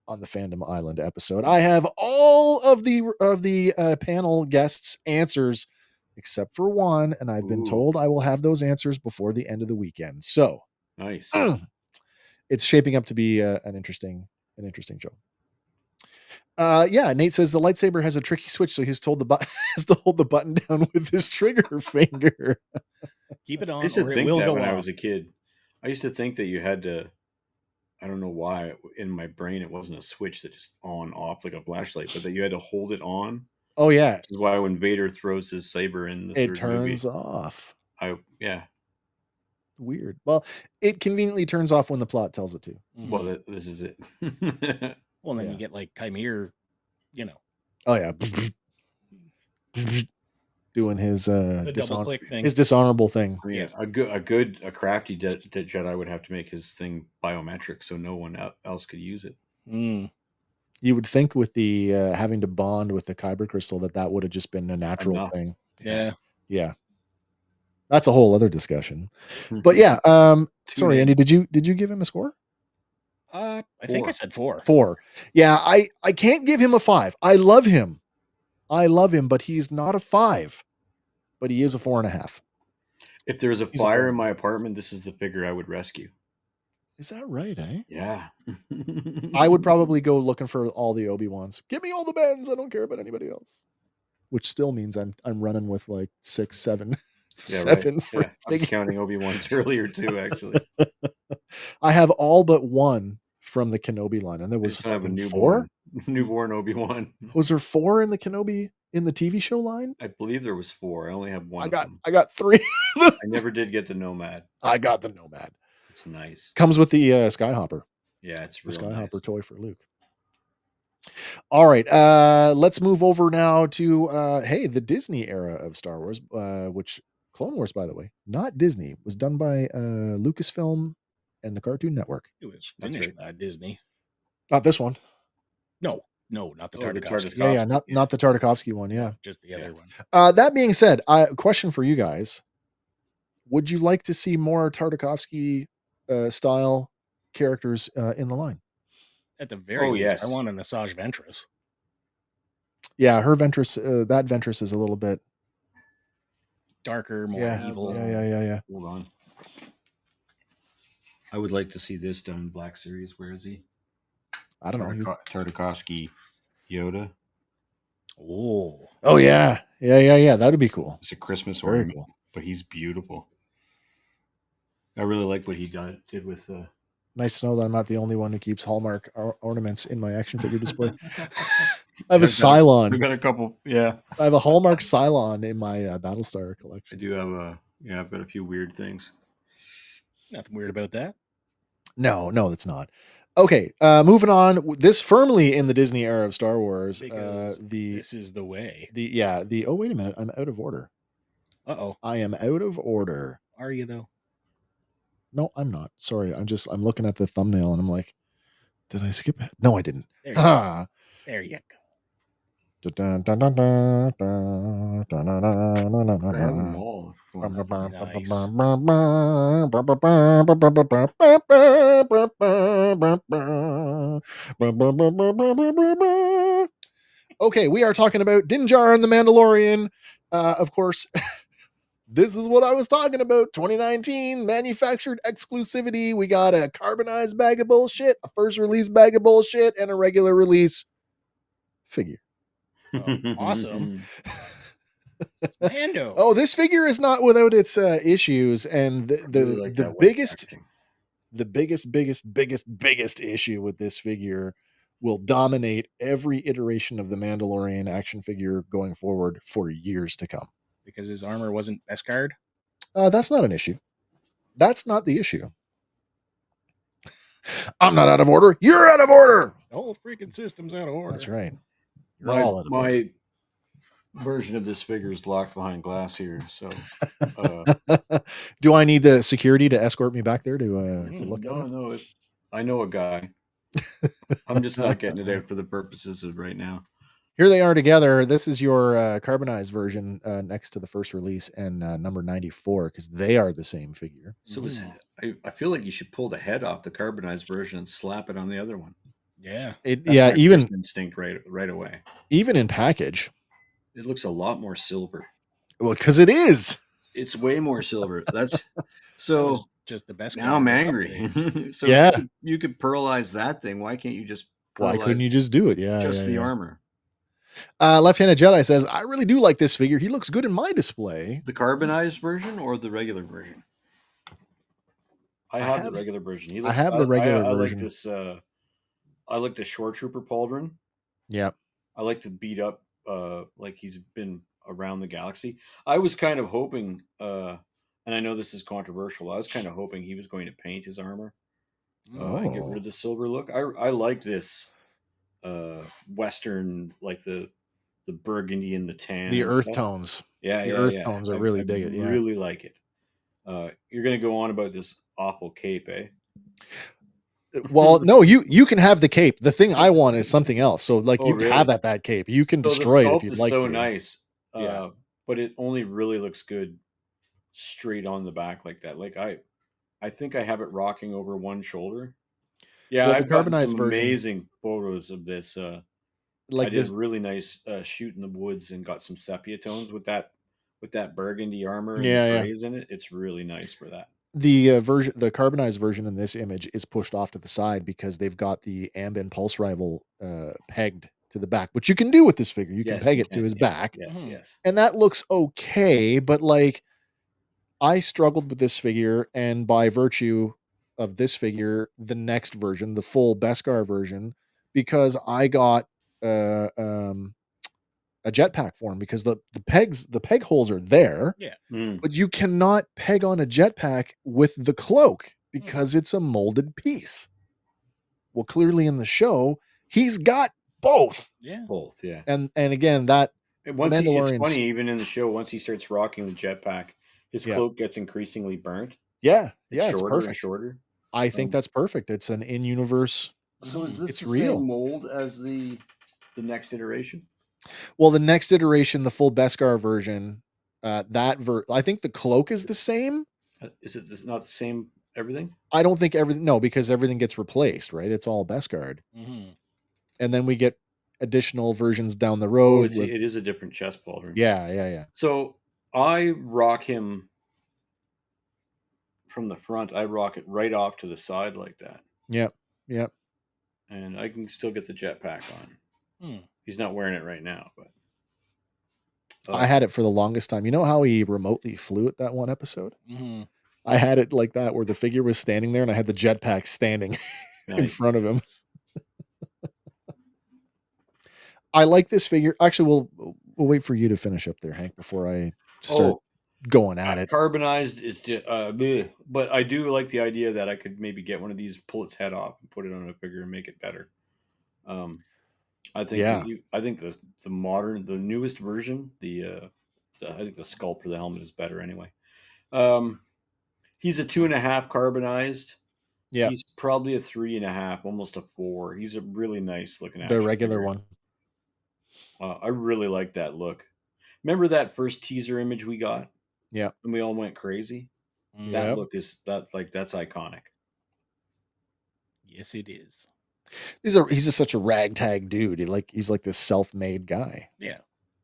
on the Fandom Island episode. I have all of the panel guests' answers except for one, and I've been told I will have those answers before the end of the weekend. So nice. It's shaping up to be an interesting show. Yeah, Nate says the lightsaber has a tricky switch, so he's told has to hold the button down with his trigger finger. Keep it on, I used to or it think will that go when off. I was a kid. I used to think that you had to. I don't know why in my brain it wasn't a switch that just on off like a flashlight, but that you had to hold it on. Oh yeah, which is why when Vader throws his saber in the it third turns movie, off. Weird. Well, it conveniently turns off when the plot tells it to. Mm-hmm. Well, this is it. Well, then you get like Chimere, Oh yeah, doing his double click thing, his dishonorable thing. I mean, yes. a crafty Jedi would have to make his thing biometric, so no one else could use it. You would think with the having to bond with the kyber crystal that would have just been a natural thing. Yeah. That's a whole other discussion. But yeah, sorry, Andy, did you give him a score? I think I said 4. 4. Yeah, I can't give him a 5. I love him, but he's not a 5. But he is a 4.5. If there's a fire in my apartment, this is the figure I would rescue. Is that right, eh? Yeah. I would probably go looking for all the Obi-Wans. Give me all the Bens. I don't care about anybody else. Which still means I'm running with like 6, 7. Seven. Right. I was counting Obi-Wans earlier too, actually. I have all but one from the Kenobi line, and there was a newborn Obi-Wan. Was there 4 in the Kenobi in the TV show line? I believe there was 4. I only have one. I got 3. I never did get the Nomad. I got the Nomad. It's nice. Comes with the Skyhopper. Yeah, it's the real Skyhopper nice. Toy for Luke. All right, let's move over now to the Disney era of Star Wars, which Clone Wars, by the way, not Disney, was done by Lucasfilm and the Cartoon Network. It was finished by Disney. Not this one. No, not the Tartakovsky. Yeah, not the Tartakovsky one. Yeah, just the other one. That being said, question for you guys: would you like to see more Tartakovsky style characters in the line? At the very least, I want an Asajj Ventress. Yeah, her Ventress, that Ventress is a little bit darker, more evil. Yeah. Hold on. I would like to see this done in Black Series. Where is he? I don't know. Tartakovsky Yoda. Oh yeah. That would be cool. It's a Christmas ornament, but he's beautiful. I really like what he did with. Nice to know that I'm not the only one who keeps Hallmark ornaments in my action figure display. I have a Cylon. I've got a couple. Yeah, I have a Hallmark Cylon in my Battlestar collection. I do have I've got a few weird things. Nothing weird about that. No, that's not. Okay, moving on. This firmly in the Disney era of Star Wars. This is the way. Oh, wait a minute. I'm out of order. Uh-oh. I am out of order. Are you though? No, I'm not. Sorry. I'm looking at the thumbnail and I'm like, did I skip it? No, I didn't. There you go. Okay, we are talking about Din Djarin and the Mandalorian. Of course, this is what I was talking about. 2019 manufactured exclusivity. We got a carbonized bag of bullshit, a first release bag of bullshit, and a regular release figure. Oh, awesome. Mando. Oh, this figure is not without its issues, and the biggest issue with this figure will dominate every iteration of the Mandalorian action figure going forward for years to come. Because his armor wasn't Beskar? That's not an issue. That's not the issue. I'm not out of order. You're out of order. The whole freaking system's out of order. That's right. My version of this figure is locked behind glass here. So, do I need the security to escort me back there to look at it? No. I know a guy. I'm just not getting it out for the purposes of right now. Here they are together. This is your carbonized version next to the first release and number 94 because they are the same figure. So I feel like you should pull the head off the carbonized version and slap it on the other one. Yeah. That's my first instinct right away. Even in package. It looks a lot more silver. Well, because it is. It's way more silver. That's so that just the best. Now I'm angry. So you could pearlize that thing. Why can't you just Why couldn't you just do it? Yeah. Just the armor. Left-handed Jedi says, I really do like this figure. He looks good in my display. The carbonized version or the regular version? I have the regular version. I have the regular version. I like this. I like the Shore Trooper Pauldron. Yeah. I like to beat up like he's been around the galaxy. I was kind of hoping, and I know this is controversial, I was kind of hoping he was going to paint his armor and get rid of the silver look. I like this Western, like the burgundy and the tan. The earth tones. Yeah, the earth tones. I really dig it. Yeah. Really like it. You're going to go on about this awful cape, eh? Well, no, you can have the cape. The thing I want is something else. So, like, you really? Have that cape. You can destroy it if you'd like to. So nice. Yeah. But it only really looks good straight on the back like that. Like, I think I have it rocking over one shoulder. Yeah, I've gotten some amazing photos of this. Like I did a really nice shoot in the woods and got some sepia tones with that burgundy armor and the grays in it. It's really nice for that. The the carbonized version in this image is pushed off to the side because they've got the Ambin Pulse Rival pegged to the back, which you can do with this figure. You can peg it to his back. Yes. And that looks okay, but like I struggled with this figure, and by virtue of this figure, the next version, the full Beskar version, because I got a jetpack for him because the peg holes are there. Yeah. But you cannot peg on a jetpack with the cloak because it's a molded piece. Well, clearly in the show, he's got both. Yeah. Both, yeah. And again, that it's funny, even in the show, once he starts rocking the jetpack, his cloak gets increasingly burnt. Yeah. It's shorter, it's perfect. And shorter. I think that's perfect. It's an in-universe. So is this the same mold as the next iteration? Well, the next iteration, the full Beskar version, I think the cloak is the same. Is it not the same everything? I don't think everything. No, because everything gets replaced, right? It's all Beskar. And then we get additional versions down the road. It is a different chest pauldron. Yeah. So I rock him from the front. I rock it right off to the side like that. Yep. And I can still get the jetpack on. He's not wearing it right now, but I had it for the longest time. You know how he remotely flew it that one episode? I had it like that where the figure was standing there and I had the jetpack standing in front of him. I like this figure. Actually, we'll wait for you to finish up there, Hank, before I start going at it. Carbonized is just, but I do like the idea that I could maybe get one of these, pull its head off, and put it on a figure and make it better. I think I think the modern, the newest version, I think the sculpt for the helmet is better anyway. He's a 2.5 carbonized. Yeah, he's probably a 3.5, almost a 4. He's a really nice looking. The regular one. I really like that look. Remember that first teaser image we got? Yeah, and we all went crazy. That look is that's iconic. Yes, it is. He's just such a ragtag dude. He's like this self-made guy. Yeah,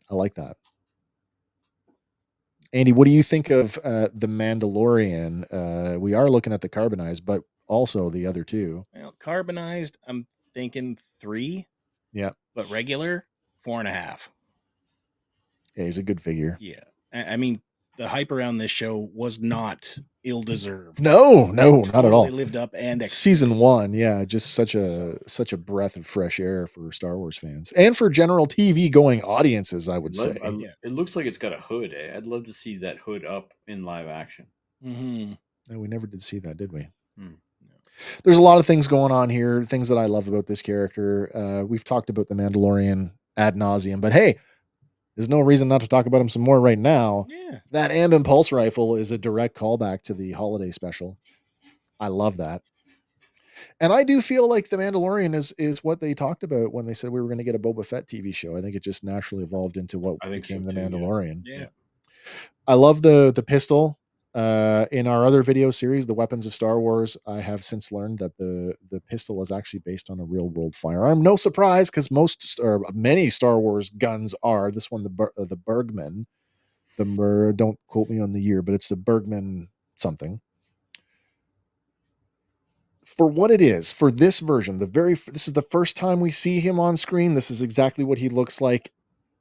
I like that. Andy, what do you think of the Mandalorian? We are looking at the carbonized, but also the other two. Well, carbonized, I'm thinking 3. Yeah, but regular 4.5. Yeah, he's a good figure. Yeah, I mean, the hype around this show was not ill-deserved. No, not at all. They lived up and season 1, yeah, just such a breath of fresh air for Star Wars fans and for general TV going audiences. I would say it looks like it's got a hood. I'd love to see that hood up in live action. No, we never did see that, did we? There's a lot of things going on here. Things that I love about this character. We've talked about the Mandalorian ad nauseum, but hey, there's no reason not to talk about him some more right now. Yeah. That Ambin Pulse Rifle is a direct callback to the holiday special. I love that. And I do feel like The Mandalorian is what they talked about when they said we were going to get a Boba Fett TV show. I think it just naturally evolved into what became The Mandalorian. Yeah. I love the pistol. In our other video series, The Weapons of Star Wars, I have since learned that the pistol is actually based on a real world firearm. No surprise, because many Star Wars guns are. This one, the Bergman, don't quote me on the year, but it's the Bergman something. For what it is, for this version, this is the first time we see him on screen. This is exactly what he looks like.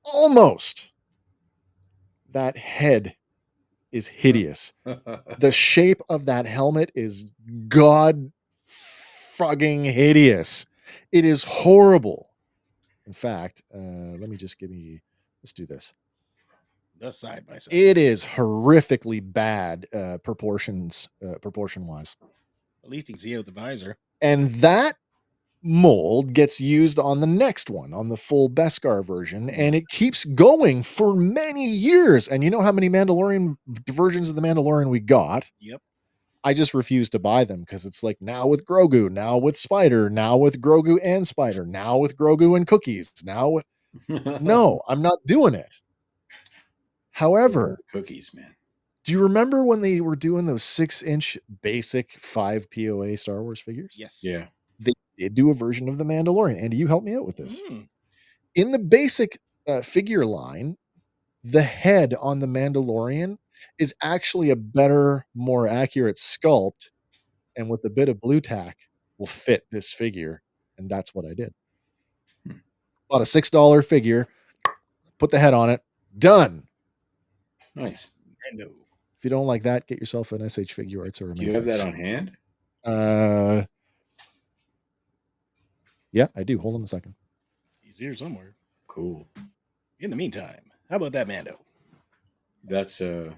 Almost. That head is hideous. The shape of that helmet is god fucking hideous. It is horrible. In fact, let's do this. The side by side. It is horrifically bad proportion wise. At least you can see out the visor. And that mold gets used on the next one, on the full Beskar version, and it keeps going for many years. And you know how many Mandalorian versions of the Mandalorian we got? Yep. I just refuse to buy them because it's like now with Grogu, now with Spider, now with Grogu and Spider, now with Grogu and cookies, now with no, I'm not doing it. However, cookies, man. Do you remember when they were doing those 6-inch basic 5 POA Star Wars figures? Yes. Yeah. They did do a version of the Mandalorian. Andy, you help me out with this. In the basic figure line, the head on the Mandalorian is actually a better, more accurate sculpt, and with a bit of blue tack will fit this figure. And that's what I did. Bought a $6 figure, put the head on it, done. Nice. If you don't like that, get yourself an SH Figure Arts or a Do you have that on hand? Yeah, I do. Hold on a second. He's here somewhere. Cool. In the meantime, how about that Mando? That's it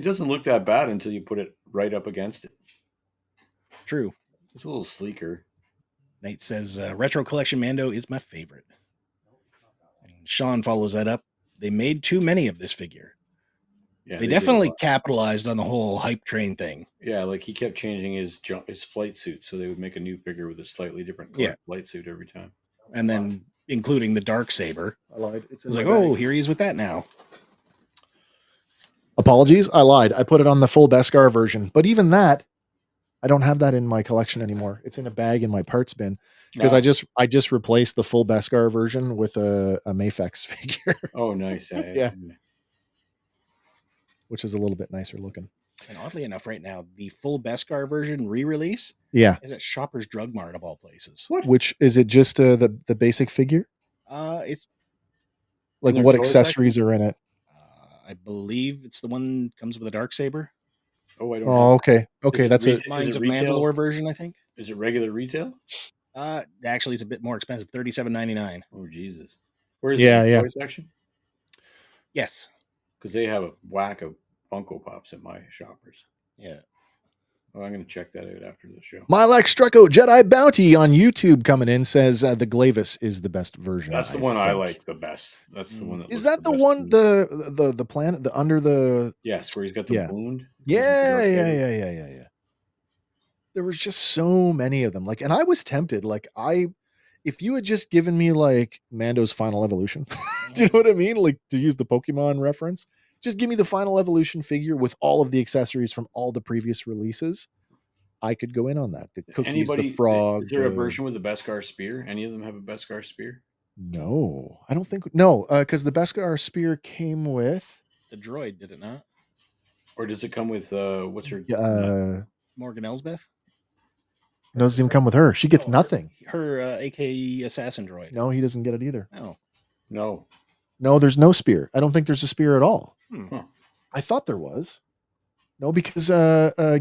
doesn't look that bad until you put it right up against it. True. It's a little sleeker. Nate says, Retro Collection Mando is my favorite. And Sean follows that up. They made too many of this figure. Yeah, they definitely capitalized on the whole hype train thing. Yeah, like he kept changing his flight suit, so they would make a new figure with a slightly different flight suit every time. And then including the Darksaber. I lied. It's like, oh, here he is with that now. Apologies, I lied. I put it on the full Beskar version, but even that, I don't have that in my collection anymore. It's in a bag in my parts bin because I just replaced the full Beskar version with a Mafex figure. Oh, nice. Yeah. Which is a little bit nicer looking. And oddly enough, right now, the full Beskar version re-release is at Shoppers Drug Mart of all places. What? Which is it just the basic figure? It's like what accessories are in it? I believe it's the one that comes with a Darksaber. Oh, I don't know. Okay. Okay, that's it. Minds of Mandalore version, I think. Is it regular retail? Actually, it's a bit more expensive, $37.99. Oh, Jesus. Where's the toy section? Yes. Because they have a whack of Funko Pops at my Shoppers. Yeah. Oh, I'm going to check that out after the show. Milex Strucko Jedi Bounty on YouTube coming in says the Glavis is the best version. That's the one I like the best. That's the one that is that the one the planet the under the yes where he's got the wound. Yeah. There was just so many of them. Like, and I was tempted. Like, if you had just given me like Mando's Final Evolution, do you know what I mean? Like, to use the Pokemon reference, just give me the Final Evolution figure with all of the accessories from all the previous releases. I could go in on that. The cookies, the frog. Is there a version with the Beskar spear? Any of them have a Beskar spear? No, I don't think. No, because the Beskar spear came with the droid, did it not? Or does it come with what's her? Morgan Elsbeth. It doesn't even come with her. She gets nothing. Her AKA assassin droid. No, he doesn't get it either. No, there's no spear. I don't think there's a spear at all. Huh. I thought there was. No, because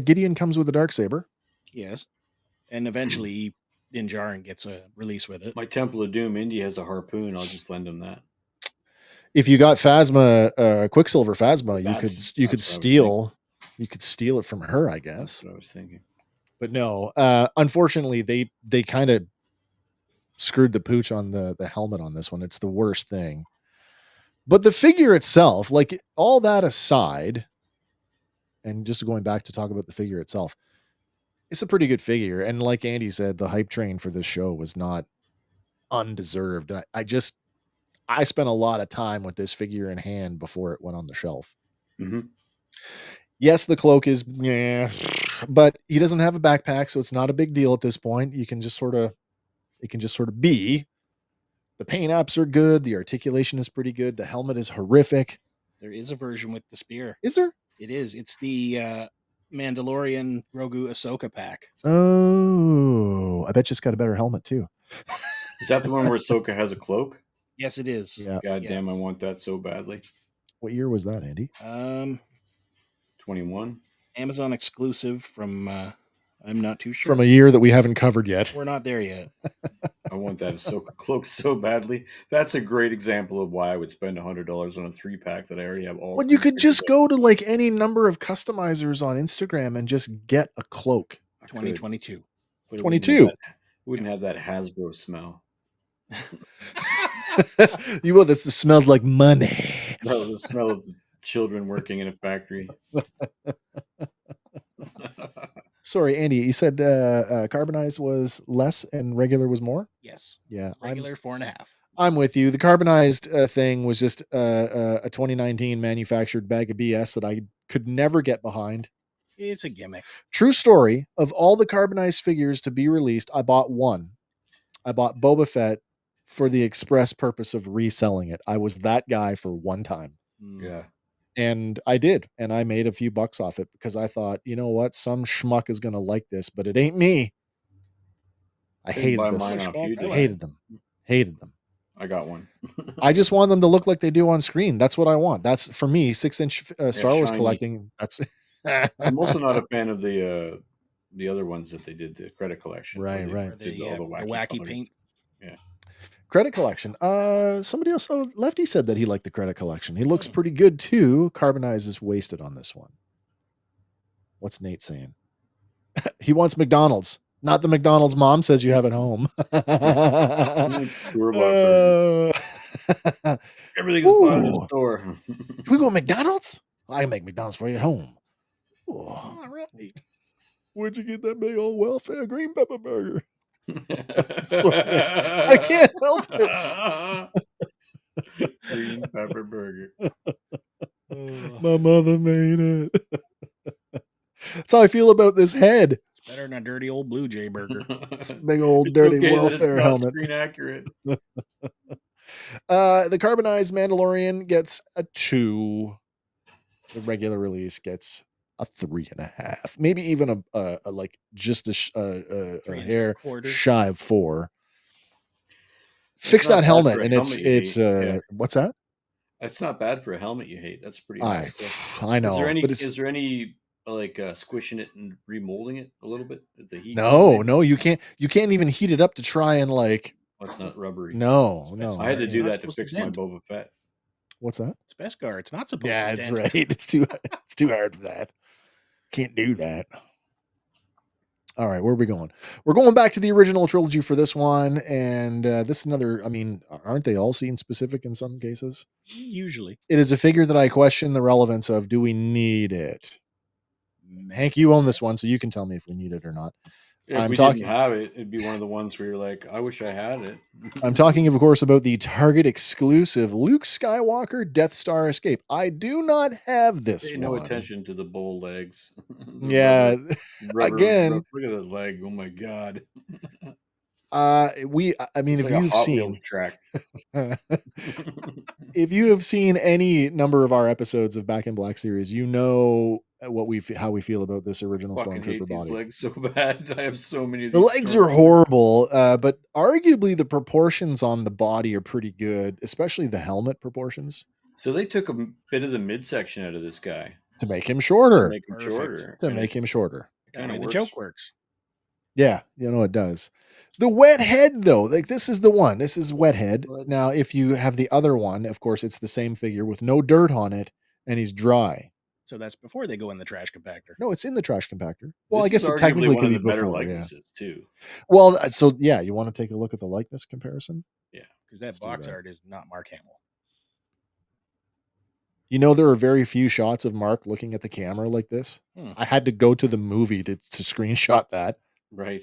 Gideon comes with a Darksaber. Yes. And eventually Din Djarin gets a release with it. My Temple of Doom Indy has a harpoon. I'll just lend him that. If you got Phasma, Quicksilver Phasma, you could steal it from her, I guess. That's what I was thinking. But no, unfortunately, they kind of screwed the pooch on the helmet on this one. It's the worst thing. But the figure itself, like all that aside, and just going back to talk about the figure itself, it's a pretty good figure. And like Andy said, the hype train for this show was not undeserved. I spent a lot of time with this figure in hand before it went on the shelf. Mm-hmm. Yes, the cloak is, but he doesn't have a backpack, so it's not a big deal at this point. It can just sort of be. The paint apps are good. The articulation is pretty good. The helmet is horrific. There is a version with the spear. Is there? It is. It's the Mandalorian Grogu Ahsoka pack. Oh, I bet you it's got a better helmet too. Is that the one where Ahsoka has a cloak? Yes, it is. Yeah. God damn, I want that so badly. What year was that, Andy? 21. Amazon exclusive from I'm not too sure. From a year that we haven't covered yet. We're not there yet. I want that Ahsoka cloak so badly. That's a great example of why I would spend $100 on a 3-pack that I already have all. Well, you could just go to like any number of customizers on Instagram and just get a cloak. 2022. 22. Wouldn't have that Hasbro smell. This smells like money. No, the smell of the children working in a factory. Sorry, Andy, you said carbonized was less and regular was more? Yes. Yeah. Regular 4.5. I'm with you. The carbonized thing was just a 2019 manufactured bag of BS that I could never get behind. It's a gimmick. True story. Of all the carbonized figures to be released, I bought one. I bought Boba Fett for the express purpose of reselling it. I was that guy for one time. Yeah. And I did. And I made a few bucks off it because I thought, you know what? Some schmuck is going to like this, but it ain't me. I hated this. I hated them. Hated them. I got one. I just want them to look like they do on screen. That's what I want. That's for me, 6-inch Star Wars collecting. That's I'm also not a fan of the other ones that they did, the credit collection. Right. The wacky paint. Yeah. Credit collection. Somebody else, Lefty said that he liked the credit collection. He looks pretty good too. Carbonized is wasted on this one. What's Nate saying? He wants McDonald's, not the McDonald's mom says you have at home. Everything's bought in the store. Can we go to McDonald's? I can make McDonald's for you at home. Oh, all right. Where'd you get that big old welfare green pepper burger? Sorry. I can't help it. Green pepper burger. My mother made it. That's how I feel about this head. It's better than a dirty old Blue Jay burger. This big old dirty welfare helmet. Screen accurate. The carbonized Mandalorian gets a 2. The regular release gets a 3.5, maybe even a like just a hair shy of 4. Fix that helmet, and it's what's that? That's not bad for a helmet you hate. That's pretty. I know. Is there any like squishing it and remolding it a little bit? The heat. No, you can't even heat it up to try and like. That's not rubbery. No. I had to do that to fix my Boba Fett. What's that? It's Beskar. It's not supposed to. Yeah, it's right. It's too hard for that. Can't do that. All right, where are we going? We're going back to the original trilogy for this one, and this is another. I mean, aren't they all scene specific in some cases? Usually, it is a figure that I question the relevance of. Do we need it? Hank, you own this one, so you can tell me if we need it or not. If we didn't have it, it'd be one of the ones where you're like, I wish I had it. I'm talking, of course, about the Target exclusive Luke Skywalker Death Star Escape. I do not have this. Pay no attention to the bull legs. Yeah, again, look at the leg. Oh my god. I mean, if you've seen track, if you have seen any number of our episodes of Back in Black series, you know how we feel about this original Stormtrooper body. Legs so bad. I have so many of these. The legs are horrible, but arguably the proportions on the body are pretty good, especially the helmet proportions. So they took a bit of the midsection out of this guy to make him shorter. To make him shorter. The joke works. Yeah, it does. The wet head, though, like this is the one. This is wet head. Now, if you have the other one, of course, it's the same figure with no dirt on it, and he's dry. So that's before they go in the trash compactor. No, it's in the trash compactor. Well, I guess it technically could be better likenesses too. Well, so yeah, you want to take a look at the likeness comparison? Yeah, because that box art is not Mark Hamill. You know, there are very few shots of Mark looking at the camera like this. I had to go to the movie to screenshot that. Right.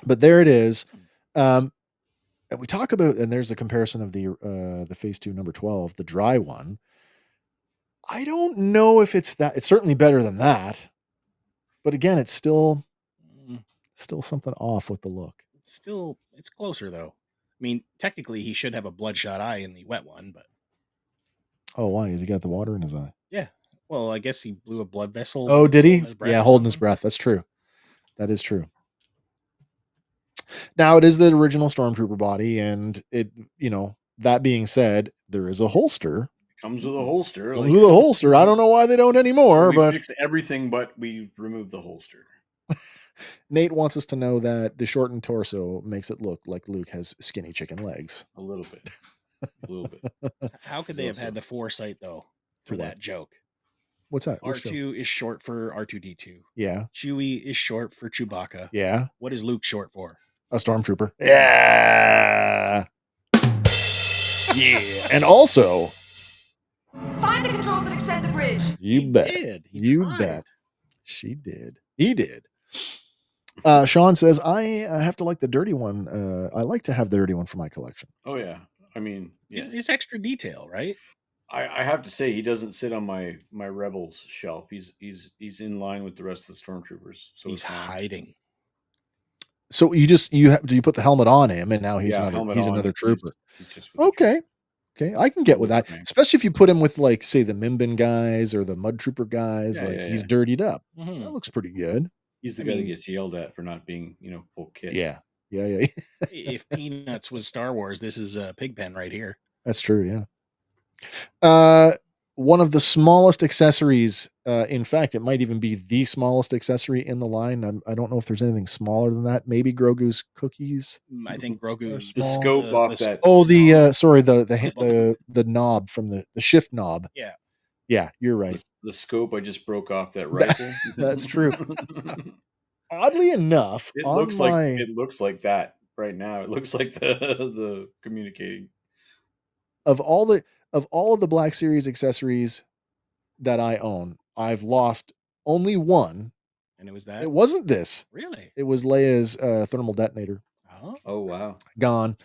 But there it is. And we talk about, and there's a comparison of the Phase 2 number 12, the dry one. I don't know if it's that. It's certainly better than that. But again, it's still something off with the look. It's closer though. I mean, technically he should have a bloodshot eye in the wet one, but Oh, why? Has he got the water in his eye? yeah. Well, I guess he blew a blood vessel. Oh, did he? Yeah, holding his something. breath. That's true. That is true. Now it is the original Stormtrooper body, and it, that being said, there is a holster. It comes with a holster. Comes with a holster. I don't know why they don't anymore, so but fixed everything, but we removed the holster. Nate wants us to know that the shortened torso makes it look like Luke has skinny chicken legs. A little bit. A little bit. How could they have had the foresight though for that joke? What's that? R2 is short for R2D2. Yeah. Chewie is short for Chewbacca. Yeah. What is Luke short for? A stormtrooper. Yeah. Yeah. And also, find the controls that extend the bridge. You bet. You bet. She did. He did. Sean says, I have to like the dirty one. I like to have the dirty one for my collection. Oh, yeah. I mean, yes. It's extra detail, right? I have to say he doesn't sit on my Rebels shelf. He's in line with the rest of the Stormtroopers. So he's hiding. So do you put the helmet on him and now he's another trooper? He's just okay. Okay, I can get with that, especially if you put him with, like, say, the Mimban guys or the Mud Trooper guys. He's dirtied up. Mm-hmm. That looks pretty good. He's the guy that gets yelled at for not being, full kit. Yeah. If Peanuts was Star Wars, this is a Pigpen right here. That's true. Yeah. One of the smallest accessories. In fact, it might even be the smallest accessory in the line. I don't know if there's anything smaller than that. Maybe Grogu's cookies. I think Grogu's the scope off that. Oh, the knob from the shift knob. Yeah. Yeah, you're right. The scope I just broke off that rifle. That's true. Oddly enough, it looks like that right now. It looks like the communicating. Of all of the Black Series accessories that I own, I've lost only one. And it was that? It wasn't this. Really? It was Leia's thermal detonator. Oh wow. Gone.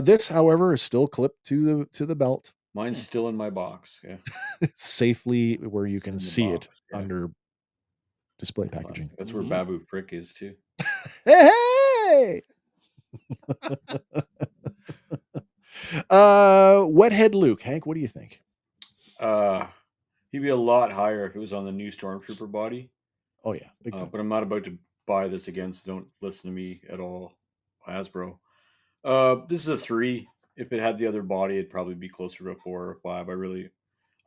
This, however, is still clipped to the belt. Mine's still in my box. Yeah. Safely where you can see it under display packaging. That's where Babu Frick is too. Hey! Wethead Luke. Hank, what do you think? He'd be a lot higher if it was on the new Stormtrooper body. Oh yeah, big time. But I'm not about to buy this again, so don't listen to me at all, Hasbro. This is a 3. If it had the other body, it'd probably be closer to a 4 or a 5.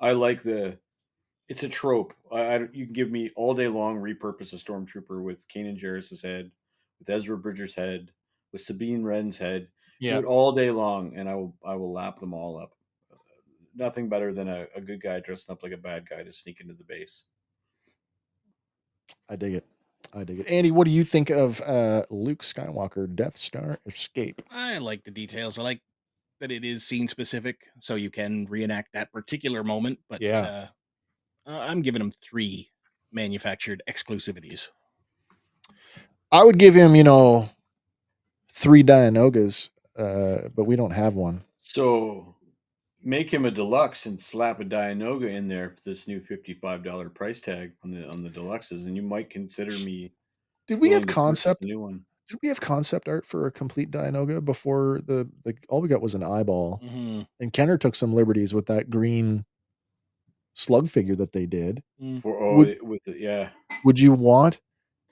I like it's a trope. You can give me all day long repurpose a Stormtrooper with Kanan Jarrus's head, with Ezra Bridger's head, with Sabine Wren's head. Yeah. Do it all day long, and I will lap them all up. Nothing better than a good guy dressing up like a bad guy to sneak into the base. I dig it. Andy, what do you think of Luke Skywalker Death Star escape? I like the details. I like that it is scene specific, so you can reenact that particular moment. But I'm giving him 3 manufactured exclusivities. I would give him, 3 Dianogas, but we don't have one. So make him a deluxe and slap a Dianoga in there for this new $55 price tag on the deluxes, and you might consider me. Did we have concept? New one. Did we have concept art for a complete Dianoga before the all we got was an eyeball? Mm-hmm. And Kenner took some liberties with that green slug figure that they did. Would you want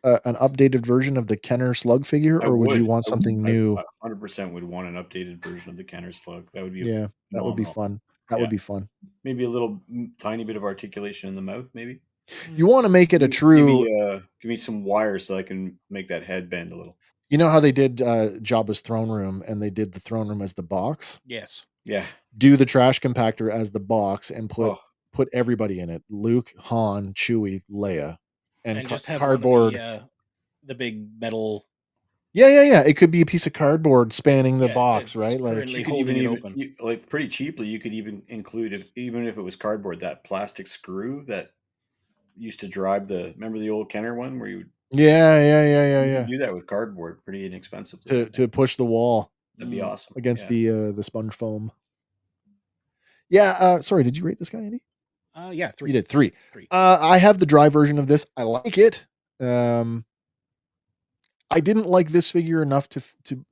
an updated version of the Kenner slug figure, or would you want something new? 100% would want an updated version of the Kenner slug. That would be that would be fun. That would be fun. Maybe a little tiny bit of articulation in the mouth, maybe. You want to make it a true. Give me some wires so I can make that head bend a little. You know how they did Jabba's throne room, and they did the throne room as the box? Yes. Yeah. Do the trash compactor as the box and put everybody in it. Luke, Han, Chewie, Leia, and just have cardboard. the big metal Yeah. It could be a piece of cardboard spanning the box, just right? Like currently You could holding even it open. like pretty cheaply. You could even include even if it was cardboard, that plastic screw that used to drive the. Remember the old Kenner one where you could yeah. do that with cardboard pretty inexpensively. I think To push the wall that'd be awesome. against Yeah. the sponge foam. Yeah. Sorry, did you rate this guy, Andy? Yeah, 3. You did 3. 3. I have the dry version of this. I like it. I didn't like this figure enough to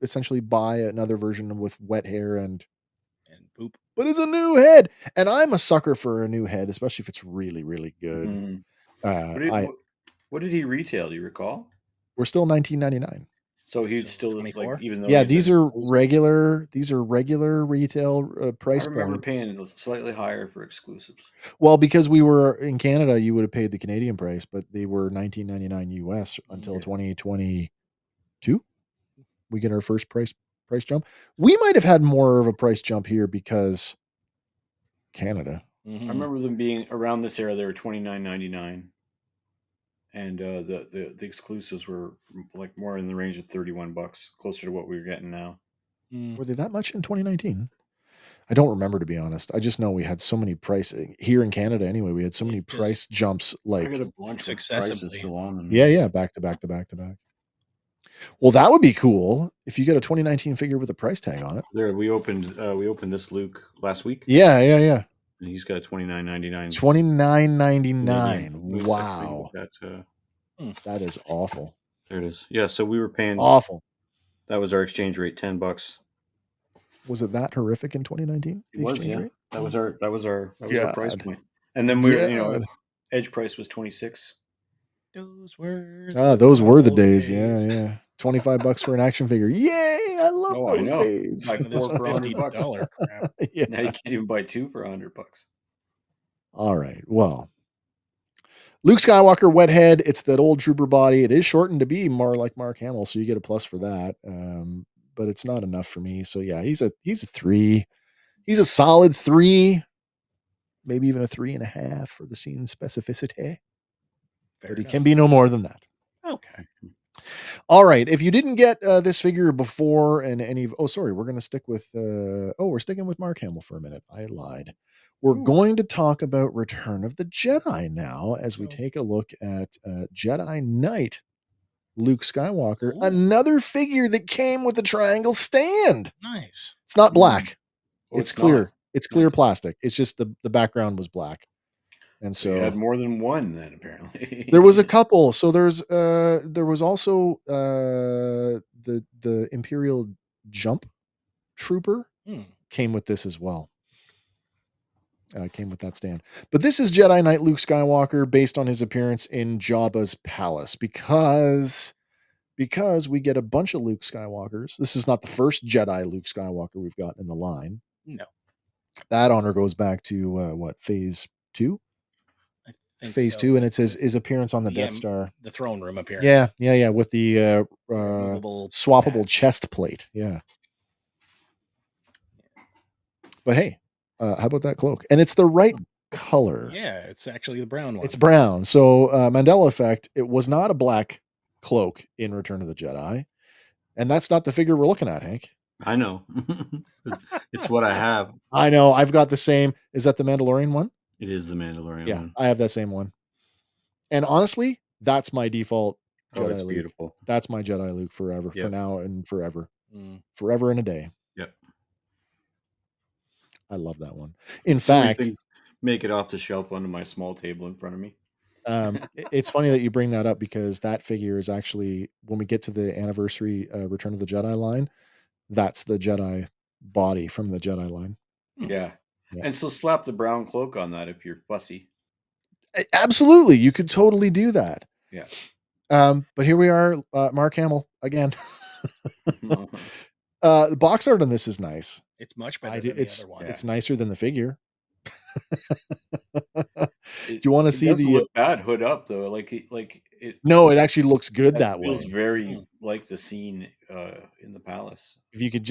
essentially buy another version with wet hair and poop. But it's a new head, and I'm a sucker for a new head, especially if it's really, really good. Mhm. I What did he retail? Do you recall? We're still $19.99. So he'd So still 24? like even though Yeah, he's these an are exclusive? regular retail I price remember point. paying slightly higher for exclusives. Well, because we were in Canada, you would have paid the Canadian price, but they were $19.99 US until Yeah. 2022. We get our first price jump. We might have had more of a price jump here because Canada. I remember them being around this era. They were $29.99, and the exclusives were like more in the range of $31, closer to what we were getting now. Were they that much in 2019? I don't remember, to be honest. I just know we had so many price here in Canada. Anyway, we had so many price jumps. Like I got a bunch of successively. prices still on them. Yeah, back to back. Well, that would be cool if you get a 2019 figure with a price tag on it. There, we opened this Luke last week. Yeah. And he's got a $29.99. $29.99. Wow, that is awful. There it is. Yeah, so we were paying awful. That was our exchange rate, $10. Was it that horrific in 2019? It was, exchange rate? That was our price God. point. And then we were, God. edge price was 26. Those were those were the days. Yeah. $25 for an action figure. Yay! I love those days. Like this 4 for $100. crap. Yeah. Now you can't even buy 2 for $100. All right. Well, Luke Skywalker wet head. It's that old trooper body. It is shortened to be more like Mark Hamill, so you get a plus for that. But it's not enough for me. So yeah, he's a 3. He's a solid 3, maybe even a 3.5 for the scene specificity. But he can be no more than that. Okay. All right. If you didn't get this figure before and we're going to stick with we're sticking with Mark Hamill for a minute. I lied. We're going to talk about Return of the Jedi now as we take a look at Jedi Knight Luke Skywalker, another figure that came with a triangle stand. Nice. It's not black. It's clear. not. It's clear plastic. It's just the background was black. And so you had more than one then, apparently. there was a couple. So there was also the Imperial Jump Trooper came with this as well. Came with that stand. But this is Jedi Knight Luke Skywalker based on his appearance in Jabba's palace because we get a bunch of Luke Skywalkers. This is not the first Jedi Luke Skywalker we've got in the line. No. That honor goes back to phase 2? Phase 2, and it's his appearance on the Death Star. The throne room appearance. Yeah, with the swappable chest plate. Yeah. But hey, how about that cloak? And it's the right color. Yeah, it's actually the brown one. It's brown. So Mandela effect, it was not a black cloak in Return of the Jedi. And that's not the figure we're looking at, Hank. I know. It's what I have. I know. I've got the same. Is that the Mandalorian one? It is the Mandalorian one. Yeah, I have that same one. And honestly, that's my default Jedi it's Luke. Beautiful. That's my Jedi Luke forever, for now and forever. Forever and a day. Yep. I love that one. In fact, make it off the shelf onto my small table in front of me. It's funny that you bring that up because that figure is actually, when we get to the anniversary Return of the Jedi line, that's the Jedi body from the Jedi line. Yeah. And so slap the brown cloak on that if you're fussy. Absolutely. You could totally do that. Yeah. But here we are, Mark Hamill again. The box art on this is nice. It's much better than the other one. It's nicer than the figure. Do you want to see the look bad hood up though? No, it actually looks good that way. It feels very like the scene in the palace. If you could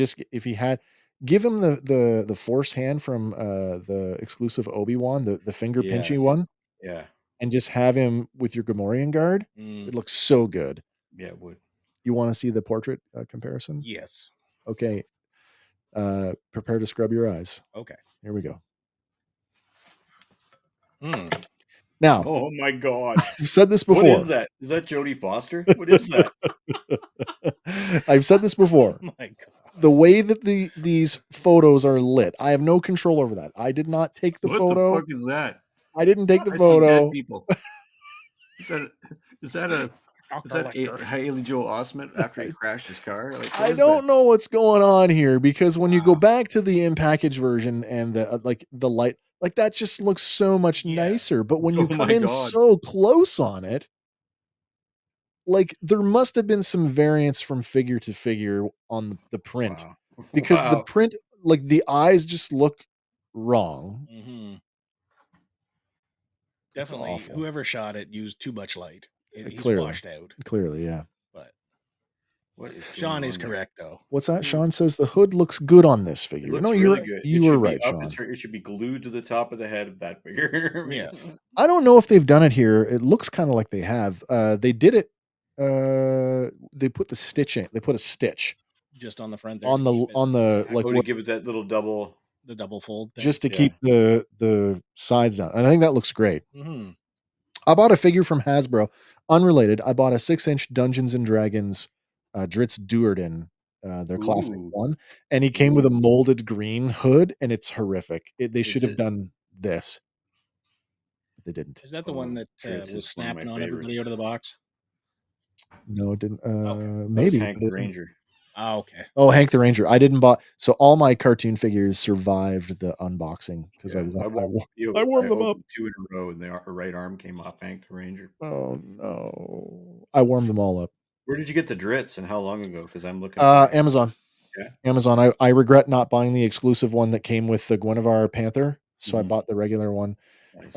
give him the force hand from the exclusive Obi-Wan, the finger pinchy one. Yeah. And just have him with your Gamorrean guard. It looks so good. Yeah, it would. You want to see the portrait comparison? Yes. Okay. Prepare to scrub your eyes. Okay. Here we go. Now, oh my God, I've said this before. What is that? Is that Jodie Foster? What is that? I've said this before. Oh my God. The way that these photos are lit, I have no control over that. I did not take the photo. What the fuck is that? I didn't take the That's some photo. dead people. Is that Haley Joel Osment after he crashed his car? Like, I don't know what's going on here, because when you go back to the in-package version and the the light, like that just looks so much nicer. But when you come in so close on it, like there must have been some variance from figure to figure on the print, because the print, like the eyes just look wrong. Definitely, whoever shot it used too much light. He's Clearly. washed out. Clearly, yeah. But Sean is correct, though. What's that? Sean says the hood looks good on this figure. It looks No, really good. You were right, Sean. It should be glued to the top of the head of that figure. Yeah. I don't know if they've done it here. It looks kind of like they have. They did it. They put the stitch in. They put a stitch just on the front there on the like to give it that little double fold thing. Just to keep the sides down. And I think that looks great. I bought a figure from Hasbro, unrelated. I bought a 6-inch Dungeons and Dragons Dritz Duerden, their classic one, and he came with a molded green hood, and it's horrific. They should have done this, but they didn't. Is that the one that was snapping on everybody out of the box? No, it didn't. Maybe Hank the Ranger. Oh, okay. Oh, Hank the Ranger. I didn't buy. So all my cartoon figures survived the unboxing because I warmed them up 2 in a row, and her right arm came off Hank the Ranger. Oh no! I warmed them all up. Where did you get the Dritz, and how long ago? Because I'm looking. Amazon. Yeah, Amazon. I regret not buying the exclusive one that came with the Guinevere Panther, so I bought the regular one. Nice.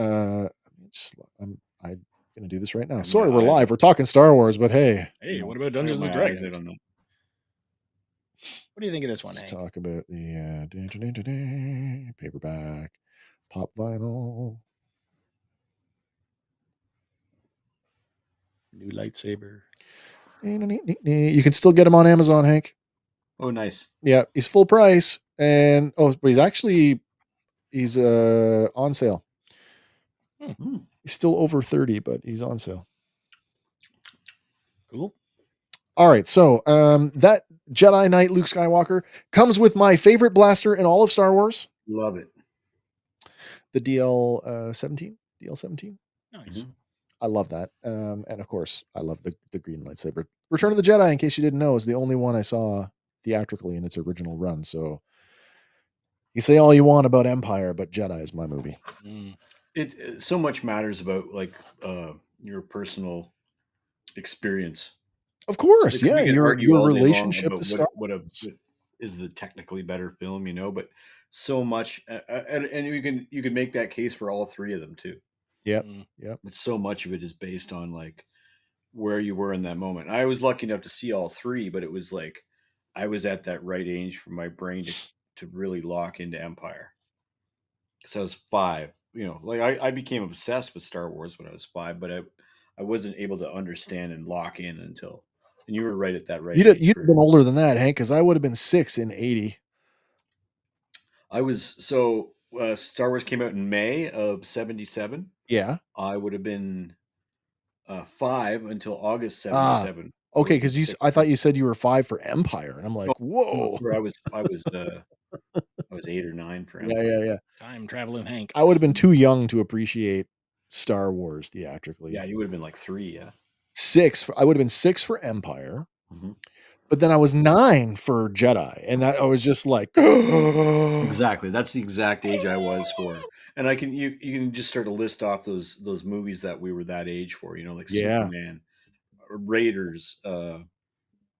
I'm gonna do this right now. Sorry, we're live. We're talking Star Wars, but hey. Hey, what about Dungeons and Dragons? What do you think of this one? Let's talk about the paperback, pop vinyl, new lightsaber. You can still get them on Amazon, Hank. Oh, nice. Yeah, he's full price, and but he's on sale. He's still over 30, but he's on sale. Cool. All right, so that Jedi Knight Luke Skywalker comes with my favorite blaster in all of Star Wars. Love it. The DL17. Nice. I love that. And of course, I love the green lightsaber. Return of the Jedi, in case you didn't know, is the only one I saw theatrically in its original run. So you say all you want about Empire, but Jedi is my movie. It so much matters about like your personal experience. Of course, yeah, your relationship to Star what is the technically better film, but so much, and you can make that case for all three of them too. Yeah, but so much of it is based on like where you were in that moment. I was lucky enough to see all three, but it was like I was at that right age for my brain to really lock into Empire, because I was 5. Like I became obsessed with Star Wars when I was 5, but I wasn't able to understand and lock in until. And you were right at that right age. You'd have been older than that, Hank, because I would have been 6 in 80. I was Star Wars came out in May of 77. Yeah. I would have been 5 until August 77. Okay, because I thought you said you were 5 for Empire, and I'm like, whoa. I was 8 or 9 for Empire. Yeah. Time traveling Hank. I would have been too young to appreciate Star Wars theatrically. Yeah, you would have been like 3. Yeah. 6. I would have been 6 for Empire. But then I was 9 for Jedi, and I was just like, exactly. That's the exact age I was for. And you can just start to list off those movies that we were that age for, like Superman, Raiders,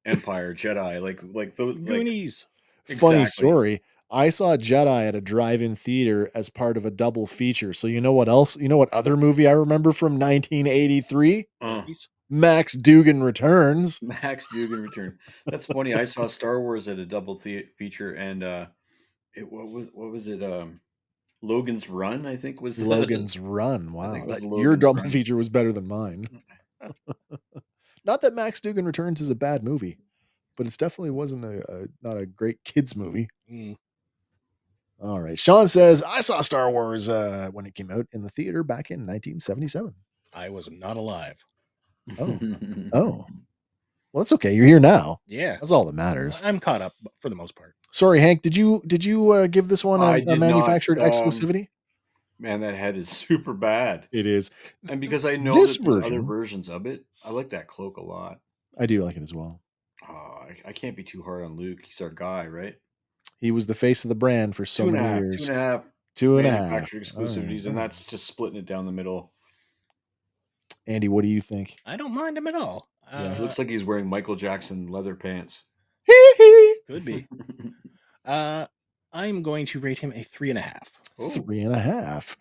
Empire, Jedi, like those Goonies. Funny story. I saw Jedi at a drive-in theater as part of a double feature. So you know what else? You know what other movie I remember from 1983? Max Dugan Returns. Max Dugan Return. That's funny. I saw Star Wars at a double feature, and what was it? Logan's Run, I think was Logan's Run. Wow, your double Run. feature was better than mine. Not that Max Dugan Returns is a bad movie, but it's definitely wasn't not a great kids movie. All right. Sean says, I saw Star Wars when it came out in the theater back in 1977. I was not alive. Oh. Well, that's okay. You're here now. Yeah. That's all that matters. I'm caught up for the most part. Sorry, Hank. Did you give this one a manufactured not, exclusivity? Man, that head is super bad. It is. And because I know this that version, other versions of it, I like that cloak a lot. I do like it as well. I can't be too hard on Luke. He's our guy, right? He was the face of the brand for so many years. 2.5. Two and a half. Manufactured exclusivities, and that's just splitting it down the middle. Andy, what do you think? I don't mind him at all. Yeah, it looks like he's wearing Michael Jackson leather pants. Could be. I'm going to rate him a 3.5. 3.5.